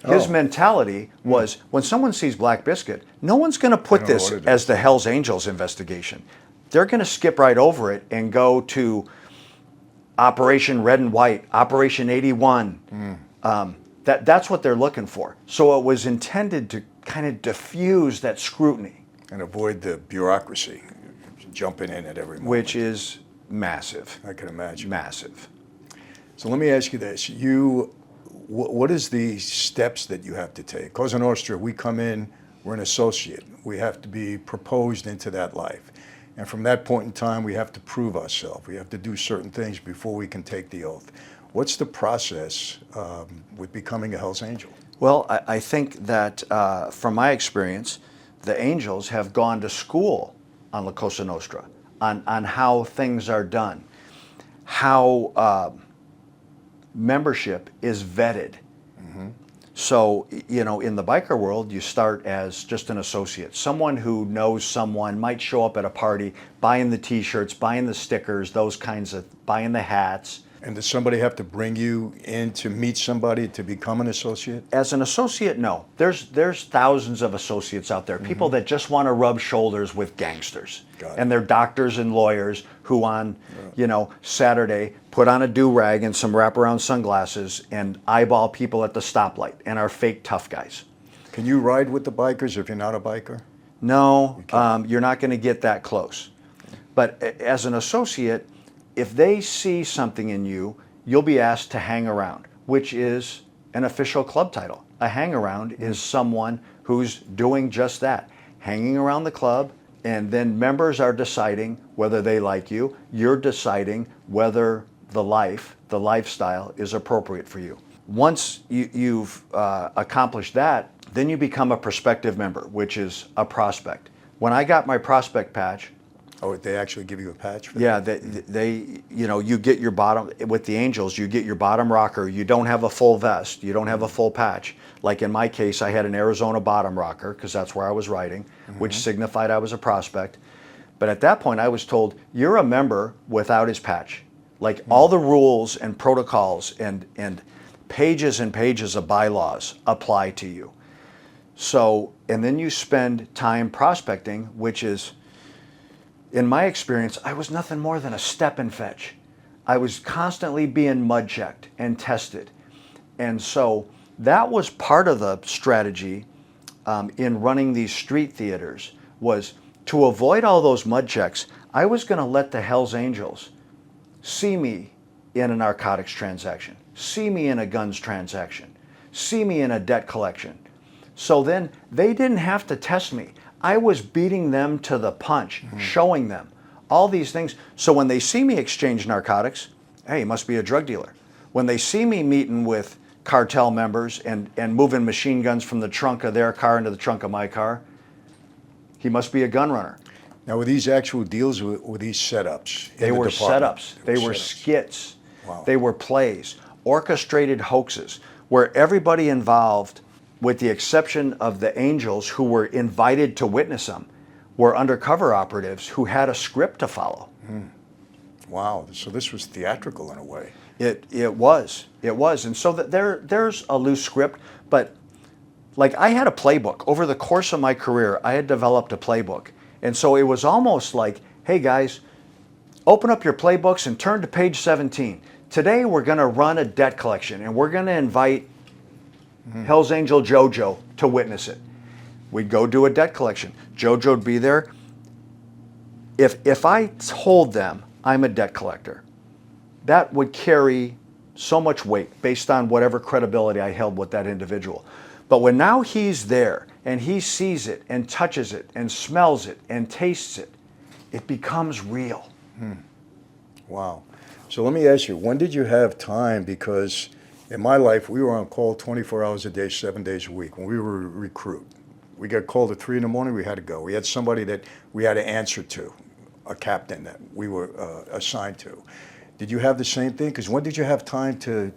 His mentality was, when someone sees Black Biscuit, no one's going to put They don't know this what it as is. the Hells Angels investigation. They're going to skip right over it and go to Operation Red and White, Operation 81. That's what they're looking for. So it was intended to kind of diffuse that scrutiny. And avoid the bureaucracy jumping in at every moment. Which is massive. I can imagine. Massive. So let me ask you this. What is the steps that you have to take? Cosa Nostra, we come in, we're an associate. We have to be proposed into that life. And from that point in time, we have to prove ourselves. We have to do certain things before we can take the oath. What's the process with becoming a Hells Angel? Well, I think that from my experience, the Angels have gone to school on La Cosa Nostra, on how things are done, how membership is vetted. So, in the biker world, you start as just an associate. Someone who knows someone might show up at a party, buying the t-shirts, buying the stickers, those kinds of, buying the hats. And does somebody have to bring you in to meet somebody to become an associate? As an associate, no. There's thousands of associates out there, people that just want to rub shoulders with gangsters. Got it. And they're doctors and lawyers who on, Saturday put on a do-rag and some wraparound sunglasses and eyeball people at the stoplight and are fake tough guys. Can you ride with the bikers if you're not a biker? No, you're not going to get that close. But as an associate, if they see something in you, you'll be asked to hang around, which is an official club title. A hang around is someone who's doing just that, hanging around the club, and then members are deciding whether they like you. You're deciding whether the lifestyle is appropriate for you. Once you've accomplished that, then you become a prospective member, which is a prospect. When I got my prospect patch, Oh, they actually give you a patch for yeah, that? you get your bottom, with the Angels, you get your bottom rocker. You don't have a full vest. You don't have a full patch. Like in my case, I had an Arizona bottom rocker because that's where I was riding, which signified I was a prospect. But at that point, I was told, you're a member without his patch. Like all the rules and protocols and pages and pages of bylaws apply to you. So, and then you spend time prospecting, which is, in my experience, I was nothing more than a step and fetch. I was constantly being mud checked and tested. And so that was part of the strategy in running these street theaters, was to avoid all those mud checks. I was going to let the Hells Angels see me in a narcotics transaction, see me in a guns transaction, see me in a debt collection. So then they didn't have to test me. I was beating them to the punch, showing them all these things. So when they see me exchange narcotics, hey, he must be a drug dealer. When they see me meeting with cartel members and moving machine guns from the trunk of their car into the trunk of my car, he must be a gun runner. Now, were these actual deals or were these setups? in They the were department? setups. They were setups. skits. Wow. They were plays, orchestrated hoaxes, where everybody involved, with the exception of the Angels who were invited to witness them, were undercover operatives who had a script to follow. Wow. So this was theatrical in a way. It was. And so that there's a loose script, but like I had a playbook. Over the course of my career, I had developed a playbook. And so it was almost like, hey guys, open up your playbooks and turn to page 17. Today we're going to run a debt collection and we're going to invite Hells Angel Jojo to witness it. We'd go do a debt collection. Jojo would be there. If I told them I'm a debt collector, that would carry so much weight based on whatever credibility I held with that individual. But when now he's there and he sees it and touches it and smells it and tastes it, it becomes real. Wow. So let me ask you, when did you have time? Because in my life, we were on call 24 hours a day, 7 days a week. When we were a recruit, we got called at 3 a.m, we had to go. We had somebody that we had to answer to, a captain that we were assigned to. Did you have the same thing? Because when did you have time to,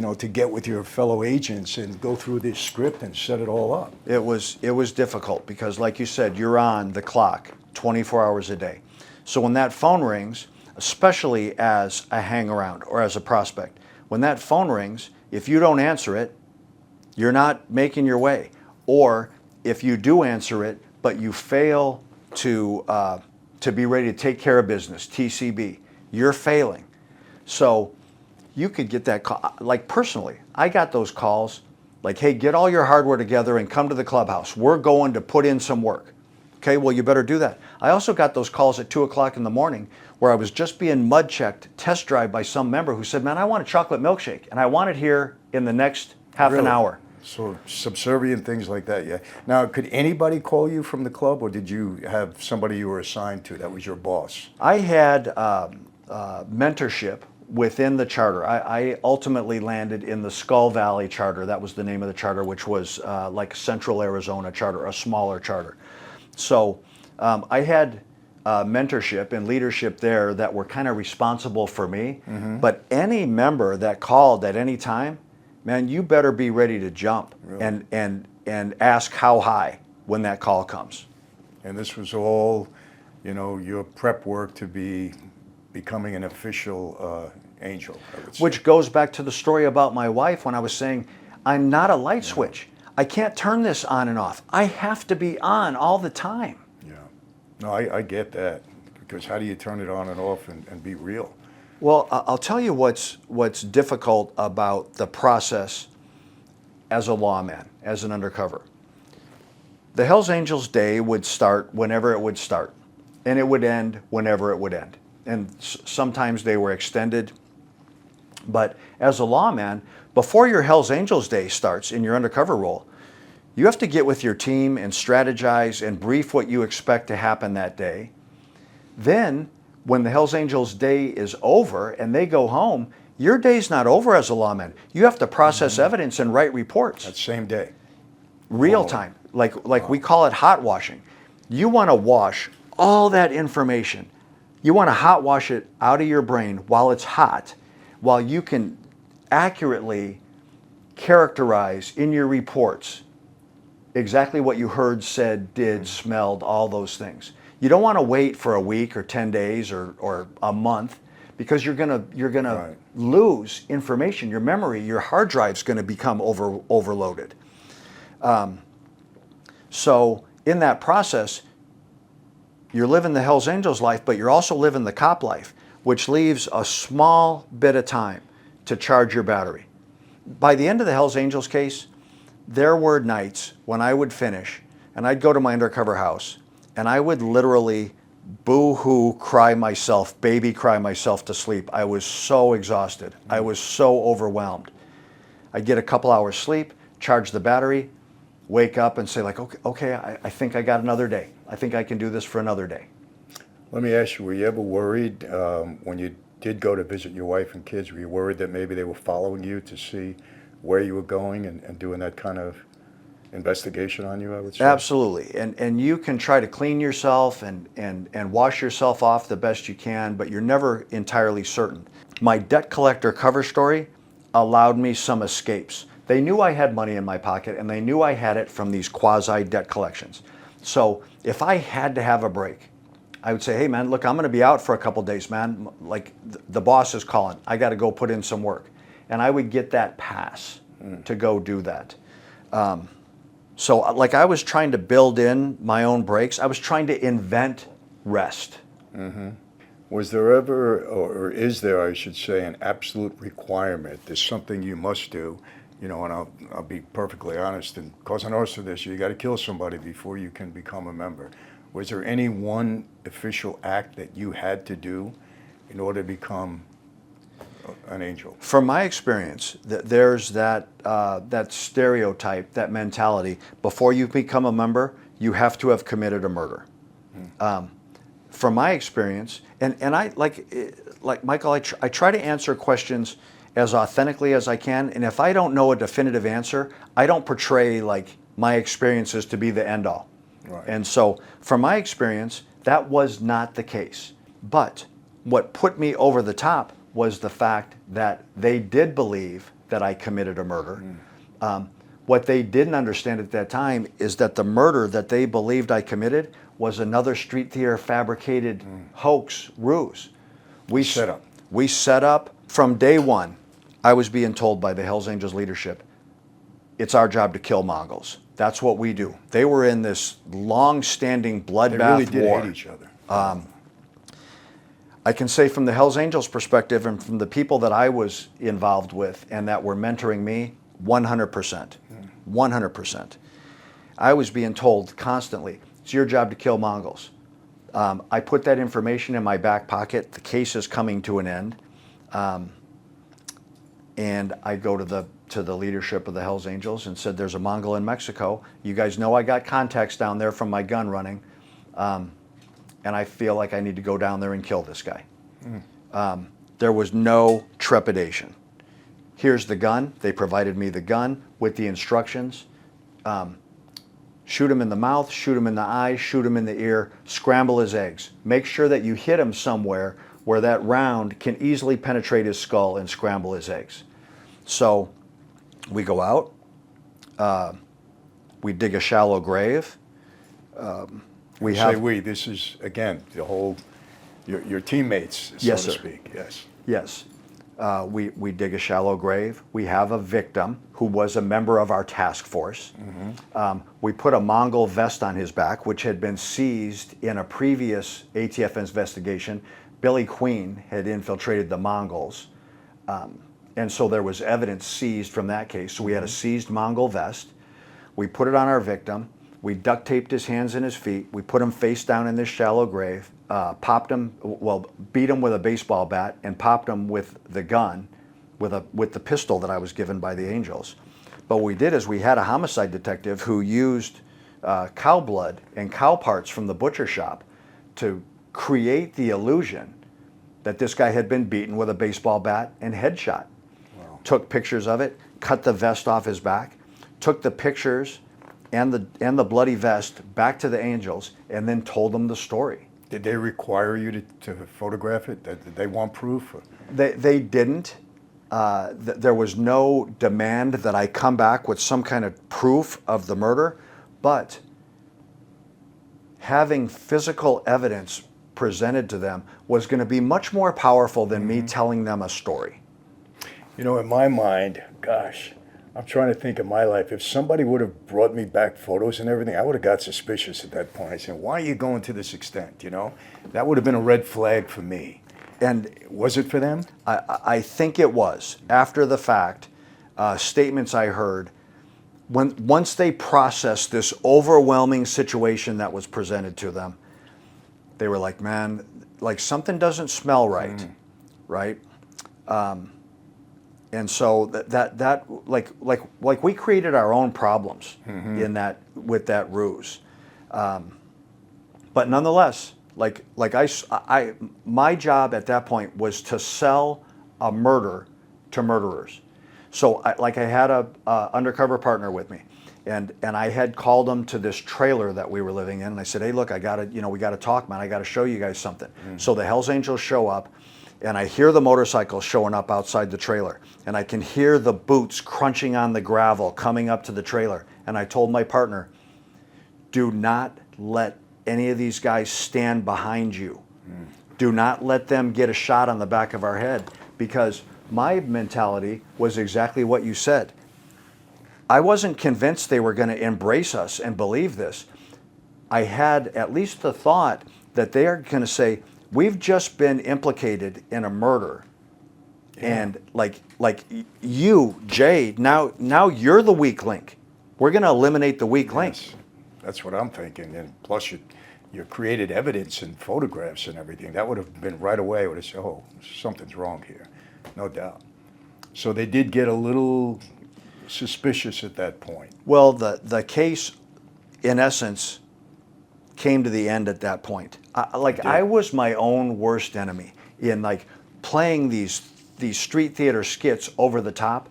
to get with your fellow agents and go through this script and set it all up? It was difficult because, like you said, you're on the clock 24 hours a day. So when that phone rings, especially as a hang-around or as a prospect, when that phone rings, if you don't answer it, you're not making your way. Or if you do answer it, but you fail to be ready to take care of business, TCB, you're failing. So you could get that call. Like personally, I got those calls like, hey, get all your hardware together and come to the clubhouse. We're going to put in some work. Okay, well, you better do that. I also got those calls at 2 o'clock in the morning where I was just being mud checked, test drive by some member who said, man, I want a chocolate milkshake and I want it here in the next half an Really? hour. So subservient things like that, yeah. Now, could anybody call you from the club, or did you have somebody you were assigned to that was your boss? I had mentorship within the charter. I ultimately landed in the Skull Valley charter. That was the name of the charter, which was like Central Arizona charter, a smaller charter. So I had mentorship and leadership there that were kind of responsible for me. Mm-hmm. But any member that called at any time, man, you better be ready to jump. Really? and ask how high when that call comes. And this was all, your prep work to becoming an official angel, I would say. Which goes back to the story about my wife when I was saying, I'm not a light switch. I can't turn this on and off. I have to be on all the time. Yeah. No, I get that. Because how do you turn it on and off and be real? Well, I'll tell you what's difficult about the process as a lawman, as an undercover. The Hells Angels day would start whenever it would start, and it would end whenever it would end. And sometimes they were extended. But as a lawman, before your Hells Angels day starts in your undercover role, you have to get with your team and strategize and brief what you expect to happen that day. Then, when the Hells Angels day is over and they go home, your day's not over as a lawman. You have to process evidence and write reports. That same day. Real time. Like we call it hot washing. You want to wash all that information. You want to hot wash it out of your brain while it's hot, while you can accurately characterize in your reports exactly what you heard, said, did, smelled, all those things. You don't want to wait for a week or 10 days or a month because you're gonna Right. lose information. Your memory, your hard drive's going to become overloaded. So in that process, you're living the Hells Angels life, but you're also living the cop life, which leaves a small bit of time to charge your battery. By the end of the Hells Angels case, there were nights when I would finish and I'd go to my undercover house and I would literally boo-hoo cry myself, baby cry myself to sleep. I was so exhausted. I was so overwhelmed. I'd get a couple hours sleep, charge the battery, wake up and say like, okay, I think I got another day. I think I can do this for another day. Let me ask you, were you ever worried when you did go to visit your wife and kids, were you worried that maybe they were following you to see where you were going and doing that kind of investigation on you, I would say? Absolutely. And you can try to clean yourself and wash yourself off the best you can, but you're never entirely certain. My debt collector cover story allowed me some escapes. They knew I had money in my pocket and they knew I had it from these quasi debt collections. So if I had to have a break, I would say, hey man, look, I'm going to be out for a couple days, man. Like the boss is calling. I got to go put in some work. And I would get that pass to go do that. So like I was trying to build in my own breaks. I was trying to invent rest. Mm-hmm. Was there ever, or is there, I should say, an absolute requirement? There's something you must do, and I'll be perfectly honest, in Cosa Nostra this, you got to kill somebody before you can become a member. Was there any one official act that you had to do in order to become an angel? From my experience, there's that stereotype, that mentality. Before you become a member, you have to have committed a murder. From my experience, and I like Michael, I try to answer questions as authentically as I can. And if I don't know a definitive answer, I don't portray like my experiences to be the end all. Right. And so, from my experience, that was not the case. But what put me over the top was the fact that they did believe that I committed a murder. What they didn't understand at that time is that the murder that they believed I committed was another street theater fabricated hoax ruse. We set up from day one. I was being told by the Hells Angels leadership, it's our job to kill Mongols. That's what we do. They were in this long-standing bloodbath war. They really did hate each other. I can say from the Hells Angels perspective and from the people that I was involved with and that were mentoring me, 100%. 100%. I was being told constantly, it's your job to kill Mongols. I put that information in my back pocket. The case is coming to an end. And I go to the leadership of the Hells Angels and said, there's a Mongol in Mexico. You guys know I got contacts down there from my gun running. And I feel like I need to go down there and kill this guy. There was no trepidation. Here's the gun. They provided me the gun with the instructions. Shoot him in the mouth, shoot him in the eye, shoot him in the ear, scramble his eggs. Make sure that you hit him somewhere where that round can easily penetrate his skull and scramble his eggs. So we go out, we dig a shallow grave. This is, again, the whole, your teammates, so Yes, to sir. speak. Yes. Yes. We dig a shallow grave. We have a victim who was a member of our task force. We put a Mongol vest on his back, which had been seized in a previous ATF investigation. Billy Queen had infiltrated the Mongols. And so there was evidence seized from that case. So we had a seized Mongol vest. We put it on our victim. We duct taped his hands and his feet. We put him face down in this shallow grave, beat him with a baseball bat and popped him with the gun, with the pistol that I was given by the Angels. But what we did is we had a homicide detective who used cow blood and cow parts from the butcher shop to create the illusion that this guy had been beaten with a baseball bat and headshot. Wow. Took pictures of it, cut the vest off his back, took the pictures and the bloody vest back to the Angels, and then told them the story. Did they require you to photograph it? Did they want proof? They didn't. There was no demand that I come back with some kind of proof of the murder, but having physical evidence presented to them was going to be much more powerful than me telling them a story. You know, in my mind, gosh, I'm trying to think of my life. If somebody would have brought me back photos and everything, I would have got suspicious at that point. I said, why are you going to this extent, you know? That would have been a red flag for me. And was it for them? I think it was. After the fact, statements I heard, once they processed this overwhelming situation that was presented to them, they were like, man, like something doesn't smell right, right? And so that like we created our own problems in that, with that ruse. But nonetheless, my job at that point was to sell a murder to murderers. So I had a undercover partner with me, and I had called him to this trailer that we were living in, and I said, hey, look, we gotta talk, man. I gotta show you guys something. So the Hells Angels show up, and I hear the motorcycle showing up outside the trailer, and I can hear the boots crunching on the gravel coming up to the trailer. And I told my partner, do not let any of these guys stand behind you. Do not let them get a shot on the back of our head, because my mentality was exactly what you said. I wasn't convinced they were going to embrace us and believe this. I had at least the thought that they are going to say, we've just been implicated in a murder. Yeah. And like you, Jay, now you're the weak link. We're going to eliminate the weak link. That's what I'm thinking. And plus you created evidence and photographs and everything. That would have been right away. I would have said, oh, something's wrong here. No doubt. So they did get a little suspicious at that point. Well, the case, in essence, came to the end at that point. I was my own worst enemy in playing these street theater skits over the top.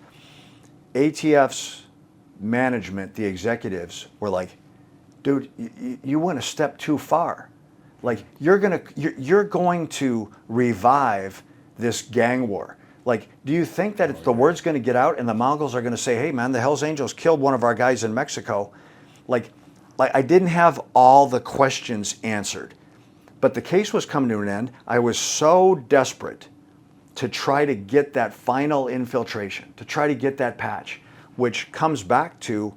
ATF's management, the executives, were like, dude, you went a step too far. You're going to revive this gang war. Like, do you think that the word's going to get out and the Mongols are going to say, hey, man, the Hells Angels killed one of our guys in Mexico? Like I didn't have all the questions answered. But the case was coming to an end. I was so desperate to try to get that final infiltration, to try to get that patch, which comes back to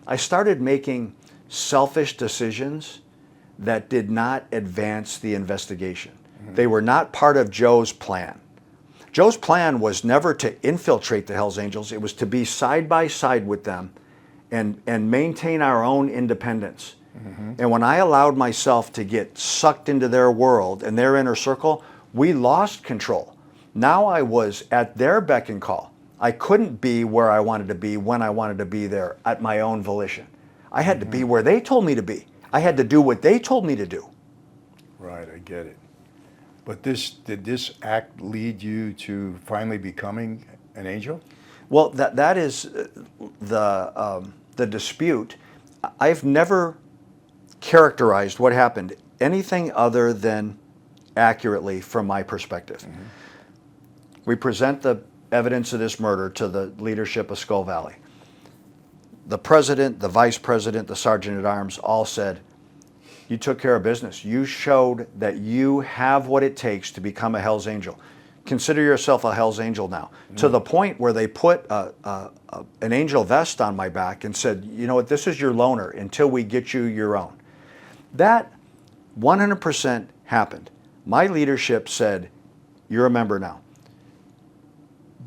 I started making selfish decisions that did not advance the investigation. They were not part of Joe's plan. Joe's plan was never to infiltrate the Hells Angels. It was to be side by side with them and maintain our own independence. And when I allowed myself to get sucked into their world and their inner circle, we lost control. Now I was at their beck and call. I couldn't be where I wanted to be when I wanted to be there at my own volition. I had to be where they told me to be. I had to do what they told me to do. Right, I get it. But did this act lead you to finally becoming an angel? Well, that is the dispute. I've never characterized what happened anything other than accurately from my perspective. We present the evidence of this murder to the leadership of Skull Valley. The president, the vice president, the sergeant at arms all said, you took care of business. You showed that you have what it takes to become a Hells Angel. Consider yourself a Hells Angel now. To the point where they put an angel vest on my back and said, you know what, this is your loaner until we get you your own. That 100% happened. My leadership said, you're a member now.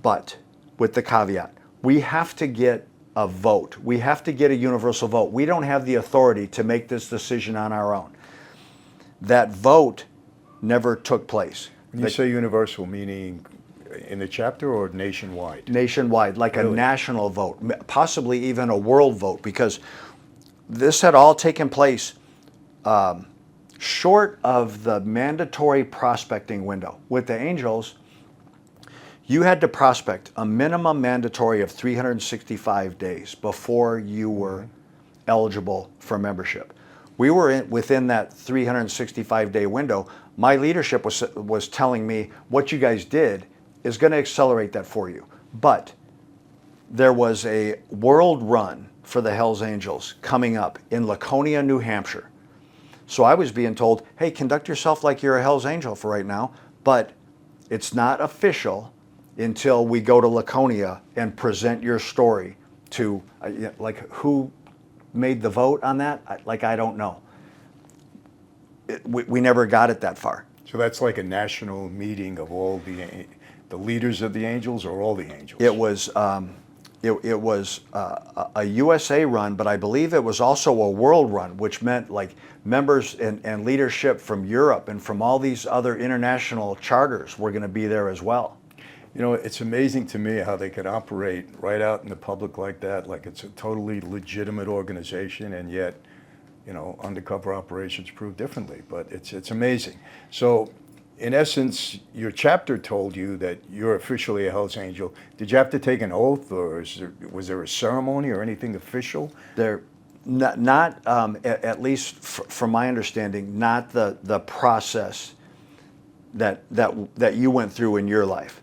But with the caveat, we have to get a vote. We have to get a universal vote. We don't have the authority to make this decision on our own. That vote never took place. When you say universal, meaning in the chapter or nationwide? Nationwide, like really? A national vote, possibly even a world vote, because this had all taken place short of the mandatory prospecting window. With the Angels, you had to prospect a minimum mandatory of 365 days before you were eligible for membership. We were within that 365-day window. My leadership was telling me what you guys did is going to accelerate that for you. But there was a world run for the Hells Angels coming up in Laconia, New Hampshire. So I was being told, hey, conduct yourself like you're a Hells Angel for right now, but it's not official until we go to Laconia and present your story to, like, who made the vote on that? I don't know. We never got it that far. So that's like a national meeting of all the leaders of the Angels, or all the Angels? It was a USA run, but I believe it was also a world run, which meant like members and leadership from Europe and from all these other international charters were going to be there as well. You know, it's amazing to me how they could operate right out in the public like that, like it's a totally legitimate organization, and yet, you know, undercover operations prove differently. But it's amazing. So, in essence, your chapter told you that you're officially a Hells Angel. Did you have to take an oath, or was there a ceremony or anything official? There, not at least from my understanding, not the process that you went through in your life.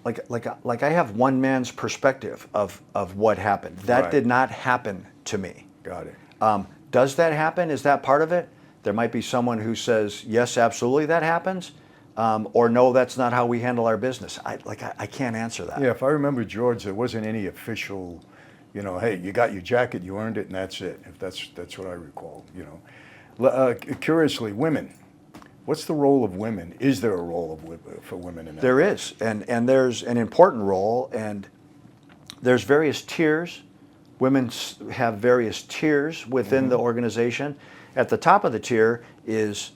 Like I have one man's perspective of what happened. That Right. did not happen to me. Got it. Does that happen? Is that part of it? There might be someone who says, yes, absolutely that happens, or no, that's not how we handle our business. I can't answer that. Yeah, if I remember, George, there wasn't any official, you know, hey, you got your jacket, you earned it, and that's it. If that's what I recall, you know. Curiously, women. What's the role of women? Is there a role for women in that? There is, and there's an important role, and there's various tiers. Women have various tiers within the organization. At the top of the tier is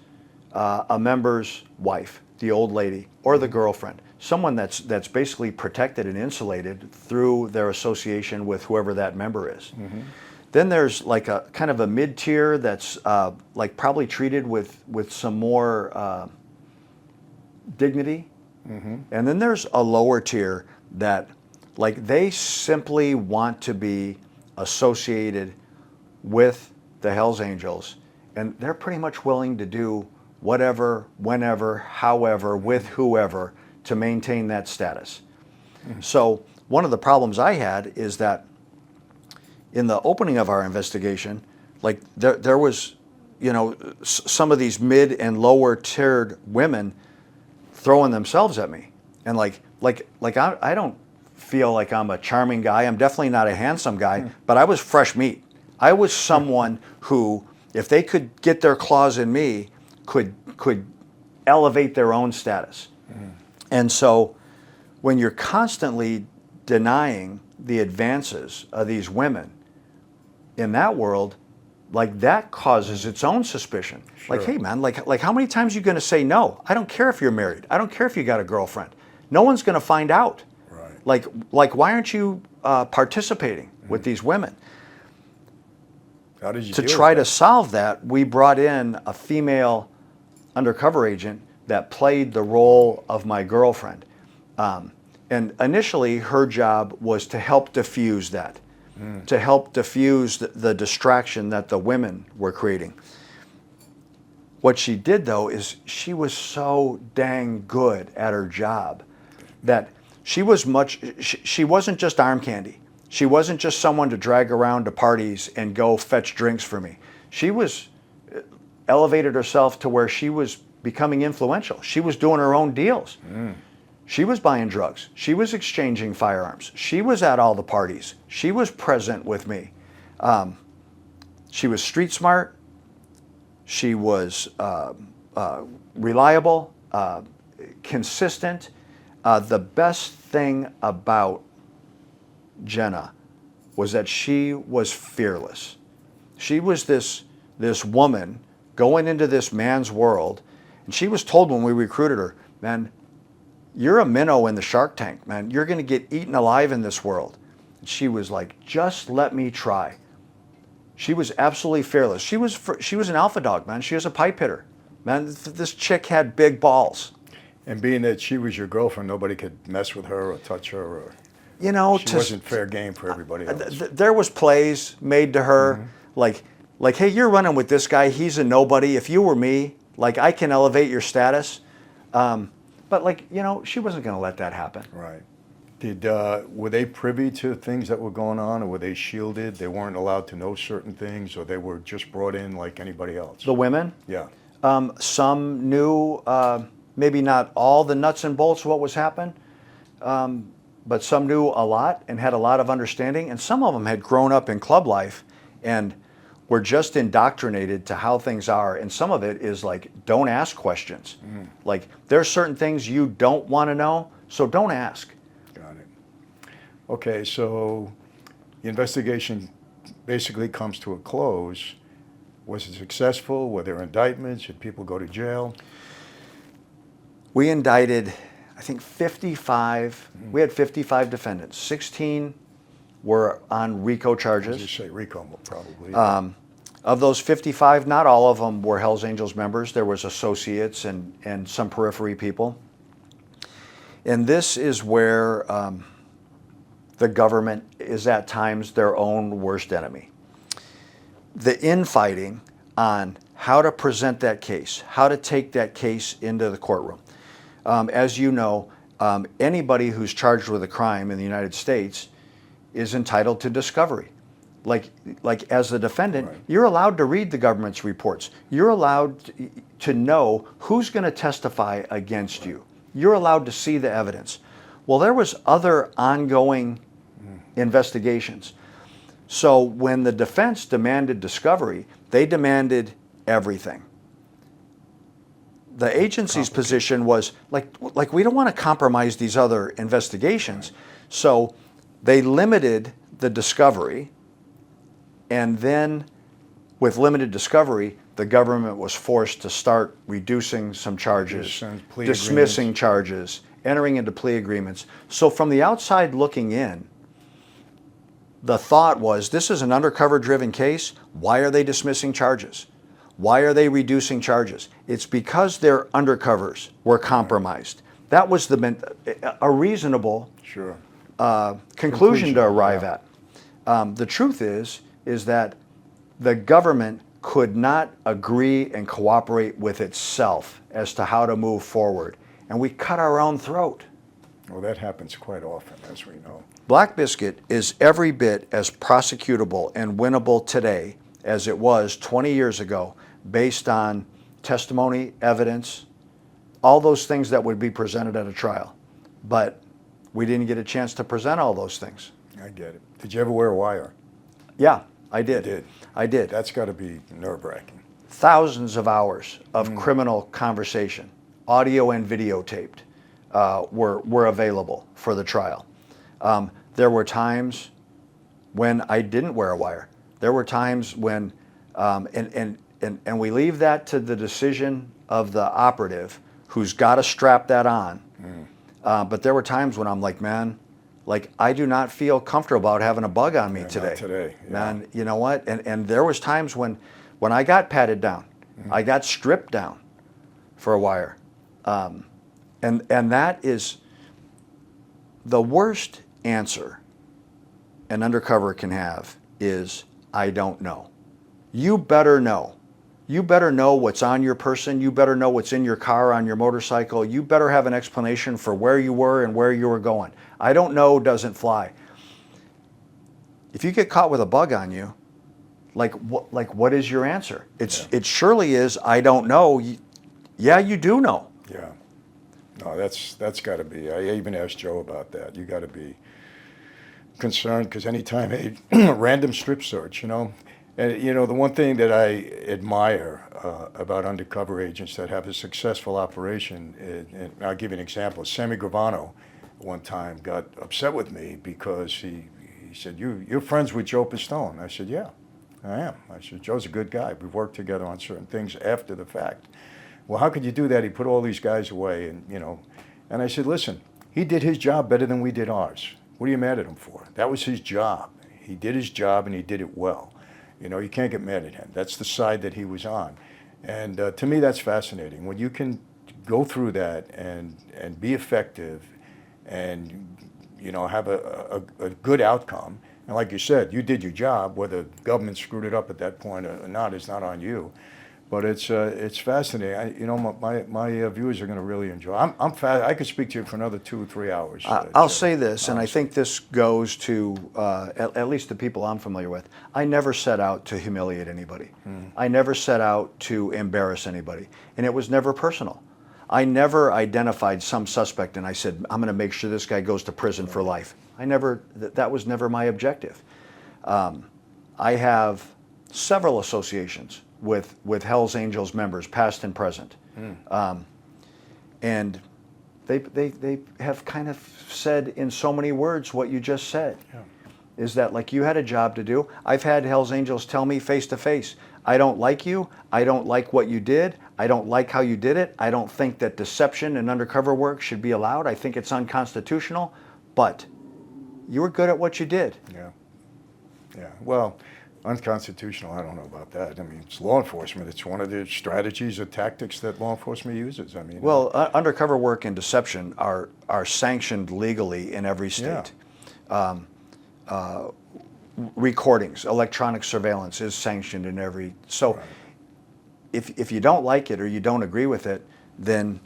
a member's wife, the old lady, or the girlfriend, someone that's basically protected and insulated through their association with whoever that member is. Then there's like a kind of a mid-tier that's like probably treated with some more dignity. And then there's a lower tier that like they simply want to be associated with the Hells Angels, and they're pretty much willing to do whatever, whenever, however, with whoever to maintain that status. So one of the problems I had is that in the opening of our investigation, like there was, you know, some of these mid and lower tiered women throwing themselves at me, and like I don't feel like I'm a charming guy. I'm definitely not a handsome guy, but I was fresh meat. I was someone who, if they could get their claws in me, could elevate their own status. And so when you're constantly denying the advances of these women in that world, like that causes its own suspicion. Sure. Like, hey man, like how many times are you gonna say no? I don't care if you're married. I don't care if you got a girlfriend. No one's gonna find out. Right. Like why aren't you participating with these women? How did you To deal try with to that? solve that, we brought in a female undercover agent that played the role of my girlfriend. And initially, her job was to help diffuse that, to help diffuse the distraction that the women were creating. What she did, though, is she was so dang good at her job that she wasn't just arm candy. She wasn't just someone to drag around to parties and go fetch drinks for me. She was elevated herself to where she was becoming influential. She was doing her own deals. She was buying drugs. She was exchanging firearms. She was at all the parties. She was present with me. She was street smart. She was reliable, consistent. The best thing about Jenna was that she was fearless. She was this woman going into this man's world, and she was told when we recruited her, man, you're a minnow in the shark tank, man. You're going to get eaten alive in this world. And she was like, just let me try. She was absolutely fearless. She was an alpha dog, man. She was a pipe hitter. Man, this chick had big balls. And being that she was your girlfriend, nobody could mess with her or touch her, or You know, she wasn't fair game for everybody else. There was plays made to her, like, hey, you're running with this guy. He's a nobody. If you were me, like, I can elevate your status. But like, you know, she wasn't going to let that happen. Right. Were they privy to things that were going on, or were they shielded? They weren't allowed to know certain things, or they were just brought in like anybody else? The women? Yeah. Some knew, maybe not all the nuts and bolts of what was happening, but some knew a lot and had a lot of understanding, and some of them had grown up in club life and were just indoctrinated to how things are, and some of it is like, don't ask questions. Like, there are certain things you don't want to know, so don't ask. Got it. Okay, so the investigation basically comes to a close. Was it successful? Were there indictments? Did people go to jail? We indicted, I think, 55. We had 55 defendants. 16 were on RICO As you charges. say, RICO probably. Of those 55, not all of them were Hells Angels members. There was associates and some periphery people. And this is where the government is at times their own worst enemy. The infighting on how to present that case, how to take that case into the courtroom. As you know, anybody who's charged with a crime in the United States is entitled to discovery. Like as the defendant, Right. You're allowed to read the government's reports. You're allowed to know who's going to testify against you. You're allowed to see the evidence. Well, there was other ongoing investigations. So when the defense demanded discovery, they demanded everything. The agency's position was like we don't want to compromise these other investigations. So they limited the discovery, and then with limited discovery, the government was forced to start reducing some charges, Plea dismissing agreements. charges, entering into plea agreements. So from the outside looking in, the thought was, this is an undercover-driven case. Why are they dismissing charges? Why are they reducing charges? It's because their undercovers were compromised. That was a reasonable Sure. conclusion to arrive yeah. at. The truth is that the government could not agree and cooperate with itself as to how to move forward. and we cut our own throat. Well, that happens quite often, as we know. Black Biscuit is every bit as prosecutable and winnable today as it was 20 years ago, based on testimony, evidence, all those things that would be presented at a trial. But we didn't get a chance to present all those things. I get it. Did you ever wear a wire? Yeah, I did. You did? I did. That's got to be nerve-wracking. Thousands of hours of criminal conversation, audio and videotaped, were available for the trial. There were times when I didn't wear a wire. There were times when, and we leave that to the decision of the operative who's got to strap that on. But there were times when I'm like, man, like I do not feel comfortable about having a bug on me today. Not today. Yeah. Man, you know what? And there was times when I got patted down, I got stripped down for a wire. And that is the worst answer an undercover can have is, I don't know. You better know. You better know what's on your person. You better know what's in your car, on your motorcycle. You better have an explanation for where you were and where you were going. I don't know doesn't fly. If you get caught with a bug on you, what is your answer? It surely is, I don't know. Yeah, you do know. Yeah. No, that's got to be. I even asked Joe about that. You got to be concerned because anytime a random strip search, and the one thing that I admire about undercover agents that have a successful operation, and I'll give you an example. Sammy Gravano one time got upset with me because he said, "You're friends with Joe Pistone." I said, "Yeah, I am." I said, "Joe's a good guy. We've worked together on certain things after the fact." Well, how could you do that? He put all these guys away, and I said, "Listen, he did his job better than we did ours. What are you mad at him for? That was his job. He did his job and he did it well. You can't get mad at him. That's the side that he was on." And to me, that's fascinating. When you can go through that and be effective and, have a good outcome. And like you said, you did your job. Whether the government screwed it up at that point or not is not on you. But it's fascinating. My viewers are going to really enjoy. I could speak to you for another 2 or 3 hours. I'll say this, and I think this goes to at least the people I'm familiar with. I never set out to humiliate anybody. I never set out to embarrass anybody, and it was never personal. I never identified some suspect and I said, I'm going to make sure this guy goes to prison for life. That was never my objective. I have several associations with Hell's Angels members, past and present. And they have kind of said in so many words what you just said. Yeah. Is that like you had a job to do? I've had Hell's Angels tell me face to face, I don't like you, I don't like what you did, I don't like how you did it, I don't think that deception and undercover work should be allowed, I think it's unconstitutional, but you were good at what you did. Yeah. Yeah. Well, unconstitutional, I don't know about that. I mean, it's law enforcement. It's one of the strategies or tactics that law enforcement uses. I mean, well, undercover work and deception are sanctioned legally in every state. Yeah. Recordings, electronic surveillance is sanctioned in every. So, right. If you don't like it or you don't agree with it, then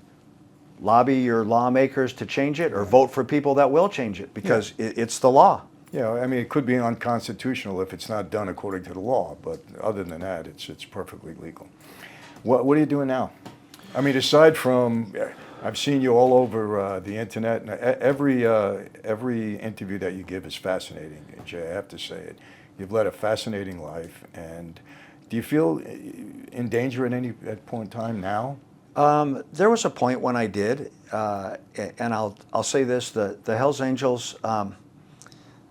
lobby your lawmakers to change it, or vote for people that will change it, because it's the law. Yeah, I mean, it could be unconstitutional if it's not done according to the law, but other than that, it's perfectly legal. What are you doing now? I mean, aside from, I've seen you all over the internet, and every interview that you give is fascinating, Jay, I have to say it. You've led a fascinating life, and do you feel in danger at any point in time now? There was a point when I did, and I'll say this, the Hells Angels,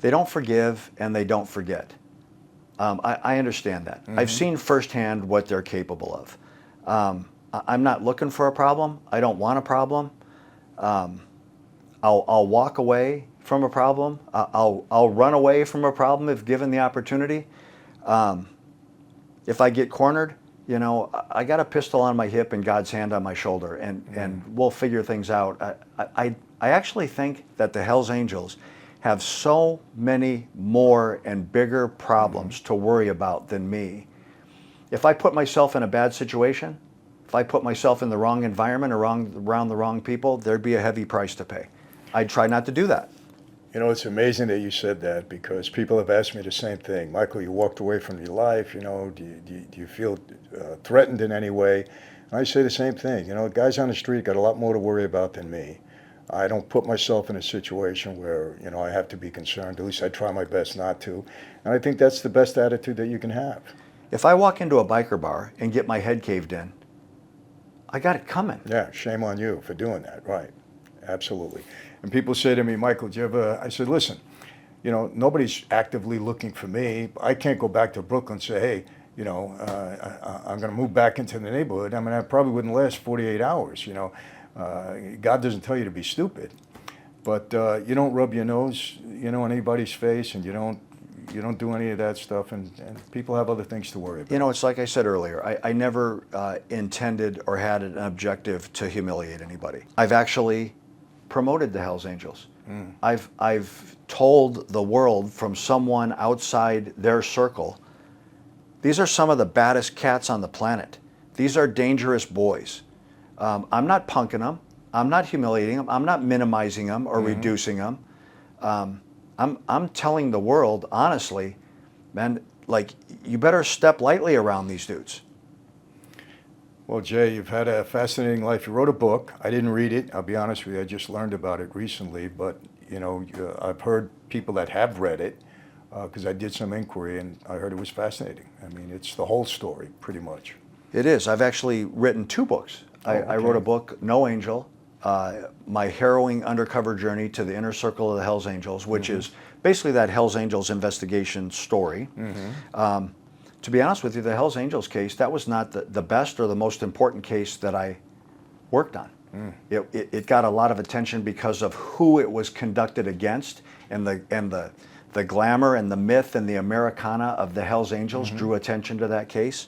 they don't forgive and they don't forget. I understand that. Mm-hmm. I've seen firsthand what they're capable of. I'm not looking for a problem. I don't want a problem. I'll walk away from a problem. I'll run away from a problem if given the opportunity. If I get cornered, I got a pistol on my hip and God's hand on my shoulder, and we'll figure things out. I actually think that the Hells Angels have so many more and bigger problems to worry about than me. If I put myself in a bad situation, if I put myself in the wrong environment, around the wrong people, there'd be a heavy price to pay. I'd try not to do that. You know, it's amazing that you said that, because people have asked me the same thing. Michael, you walked away from your life, you know, do you feel threatened in any way? And I say the same thing. You know, guys on the street got a lot more to worry about than me. I don't put myself in a situation where, you know, I have to be concerned. At least I try my best not to. And I think that's the best attitude that you can have. If I walk into a biker bar and get my head caved in, I got it coming. Yeah, shame on you for doing that, right. Absolutely. And people say to me, Michael, do you ever, I said, listen, you know, nobody's actively looking for me. I can't go back to Brooklyn and say, hey, you know, I'm going to move back into the neighborhood. I mean, I probably wouldn't last 48 hours, you know. God doesn't tell you to be stupid. But you don't rub your nose, you know, in anybody's face, and you don't do any of that stuff, and people have other things to worry about. You know, it's like I said earlier, I never intended or had an objective to humiliate anybody. I've actually promoted the Hells Angels. I've told the world from someone outside their circle, these are some of the baddest cats on the planet. These are dangerous boys. I'm not punking them. I'm not humiliating them. I'm not minimizing them or reducing them. I'm telling the world, honestly, man, like, you better step lightly around these dudes. Well, Jay, you've had a fascinating life. You wrote a book. I didn't read it. I'll be honest with you. I just learned about it recently. But, you know, I've heard people that have read it, because I did some inquiry, and I heard it was fascinating. I mean, it's the whole story, pretty much. It is. I've actually written 2 books. I wrote a book, No Angel, my harrowing undercover journey to the inner circle of the Hells Angels, which is basically that Hells Angels investigation story. To be honest with you, the Hells Angels case, that was not the best or the most important case that I worked on. It got a lot of attention because of who it was conducted against, and the glamour and the myth and the Americana of the Hells Angels drew attention to that case.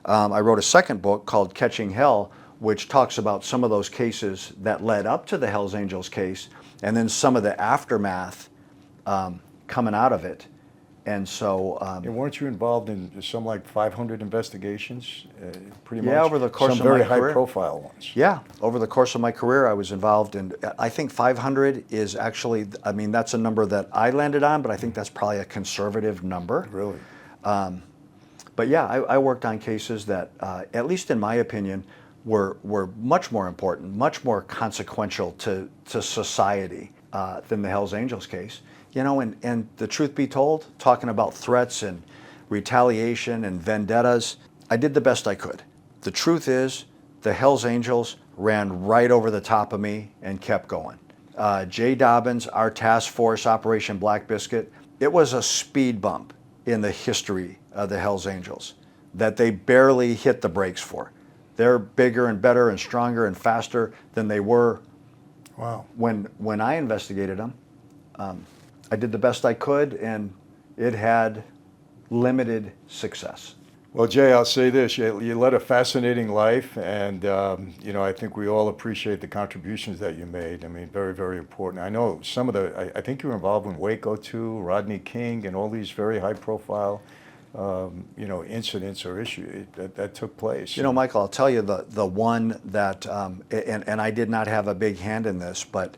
I wrote a second book called Catching Hell, which talks about some of those cases that led up to the Hells Angels case, and then some of the aftermath coming out of it. And so, and weren't you involved in some like 500 investigations, pretty much? Yeah, over the course some of my very career. high-profile ones. Yeah, over the course of my career, I was involved in. I think 500 is actually. I mean, that's a number that I landed on, but I think that's probably a conservative number. Really. But yeah, I worked on cases that, at least in my opinion, were much more important, much more consequential to society than the Hells Angels case. You know, and the truth be told, talking about threats and retaliation and vendettas, I did the best I could. The truth is, the Hells Angels ran right over the top of me and kept going. Jay Dobbins, our task force, Operation Black Biscuit, it was a speed bump in the history of the Hells Angels that they barely hit the brakes for. They're bigger and better and stronger and faster than they were when I investigated them. I did the best I could, and it had limited success. Well, Jay, I'll say this. You led a fascinating life, and, you know, I think we all appreciate the contributions that you made. I mean, very, very important. I know some of I think you were involved in Waco, too, Rodney King, and all these very high-profile, you know, incidents or issues that took place. You know, Michael, I'll tell you the one that, and I did not have a big hand in this, but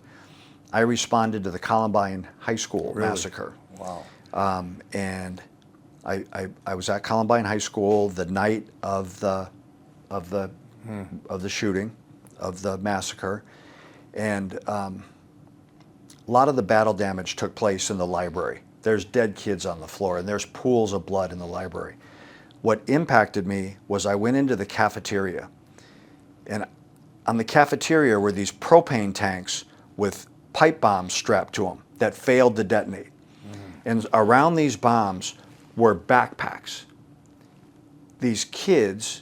I responded to the Columbine High School massacre. Wow. And I was at Columbine High School the night of the shooting, of the massacre, and a lot of the battle damage took place in the library. There's dead kids on the floor, and there's pools of blood in the library. What impacted me was I went into the cafeteria, and on the cafeteria were these propane tanks with pipe bombs strapped to them that failed to detonate. And around these bombs were backpacks. These kids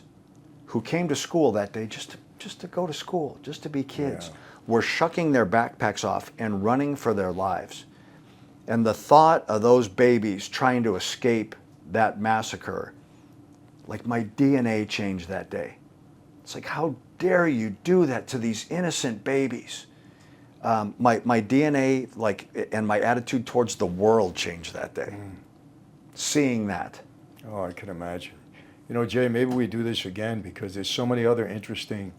who came to school that day just to go to school, just to be kids, were shucking their backpacks off and running for their lives. And the thought of those babies trying to escape that massacre, like, my DNA changed that day. It's like, how dare you do that to these innocent babies? My DNA, like, and my attitude towards the world changed that day. Seeing that. Oh, I can imagine. You know, Jay, maybe we do this again because there's so many other interesting,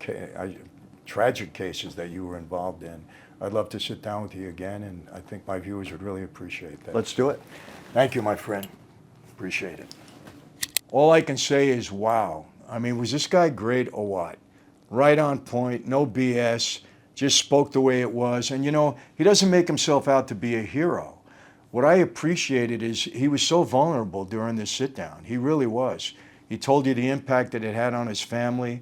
tragic cases that you were involved in. I'd love to sit down with you again, and I think my viewers would really appreciate that. Let's do it. Thank you, my friend. Appreciate it. All I can say is, wow. I mean, was this guy great or what? Right on point, no BS, just spoke the way it was. And you know, he doesn't make himself out to be a hero. What I appreciated is he was so vulnerable during this sit down. He really was. He told you the impact that it had on his family,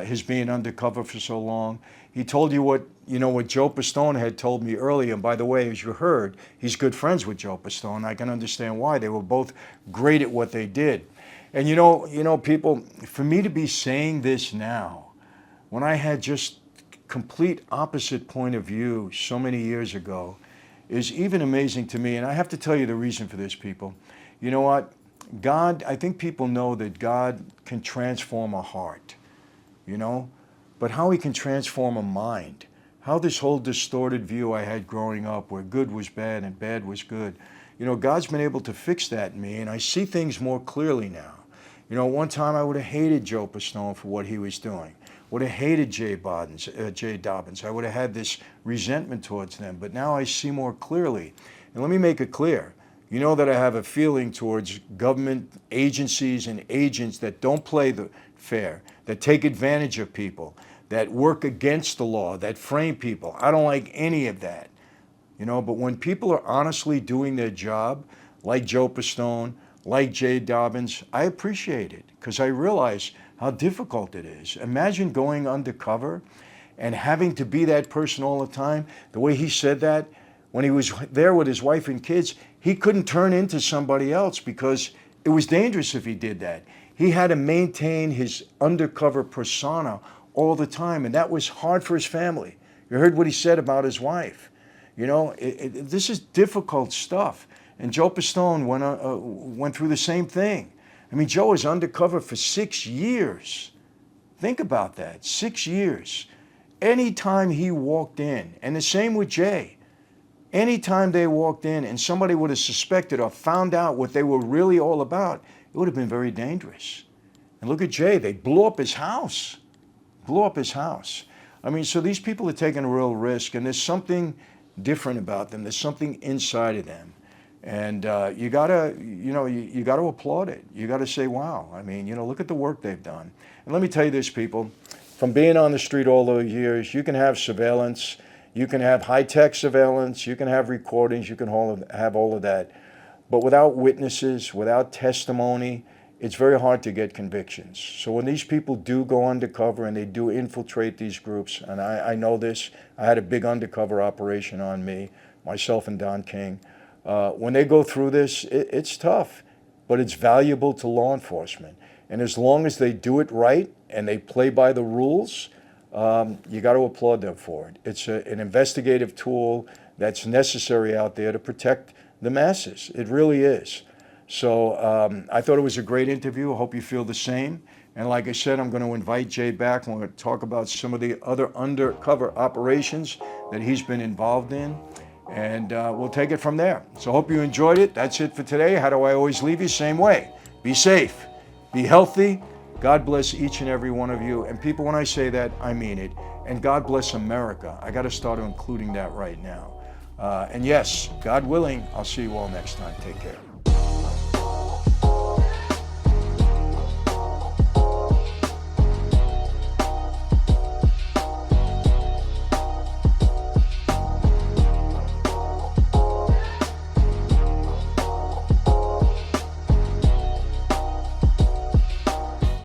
his being undercover for so long. He told you what Joe Pistone had told me earlier. And by the way, as you heard, he's good friends with Joe Pistone. I can understand why. They were both great at what they did. And you know, people, for me to be saying this now, when I had just complete opposite point of view so many years ago, is even amazing to me. And I have to tell you the reason for this, people. You know what? God, I think people know that God can transform a heart, you know, but how he can transform a mind, how this whole distorted view I had growing up where good was bad and bad was good, you know, God's been able to fix that in me, and I see things more clearly now. You know, one time I would have hated Joe Pistone for what he was doing, would have hated Jay Dobbins. I would have had this resentment towards them, but now I see more clearly. And let me make it clear. You know that I have a feeling towards government agencies and agents that don't play the fair, that take advantage of people, that work against the law, that frame people. I don't like any of that. You know, but when people are honestly doing their job, like Joe Pistone, like Jay Dobbins, I appreciate it because I realize how difficult it is. Imagine going undercover and having to be that person all the time. The way he said that, when he was there with his wife and kids, he couldn't turn into somebody else because it was dangerous if he did that. He had to maintain his undercover persona all the time, and that was hard for his family. You heard what he said about his wife. You know, this is difficult stuff. And Joe Pistone went through the same thing. I mean, Joe was undercover for 6 years. Think about that, 6 years. Anytime he walked in, and the same with Jay, anytime they walked in and somebody would have suspected or found out what they were really all about, it would have been very dangerous. And look at Jay, they blew up his house. Blew up his house. I mean, so these people are taking a real risk, and there's something different about them. There's something inside of them. And you gotta applaud it. You gotta say, wow. I mean, you know, look at the work they've done. And let me tell you this, people, from being on the street all those years, you can have surveillance, you can have high-tech surveillance, you can have recordings, you can have all of that. But without witnesses, without testimony, it's very hard to get convictions. So when these people do go undercover and they do infiltrate these groups, and I know this, I had a big undercover operation on me, myself and Don King. When they go through this, it's tough, but it's valuable to law enforcement. And as long as they do it right and they play by the rules, you got to applaud them for it. It's an investigative tool that's necessary out there to protect the masses. It really is. So I thought it was a great interview. I hope you feel the same. And like I said, I'm going to invite Jay back. We're going to talk about some of the other undercover operations that he's been involved in. And we'll take it from there. So I hope you enjoyed it. That's it for today. How do I always leave you? Same way. Be safe. Be healthy. God bless each and every one of you. And people, when I say that, I mean it. And God bless America. I got to start including that right now. And yes, God willing, I'll see you all next time. Take care.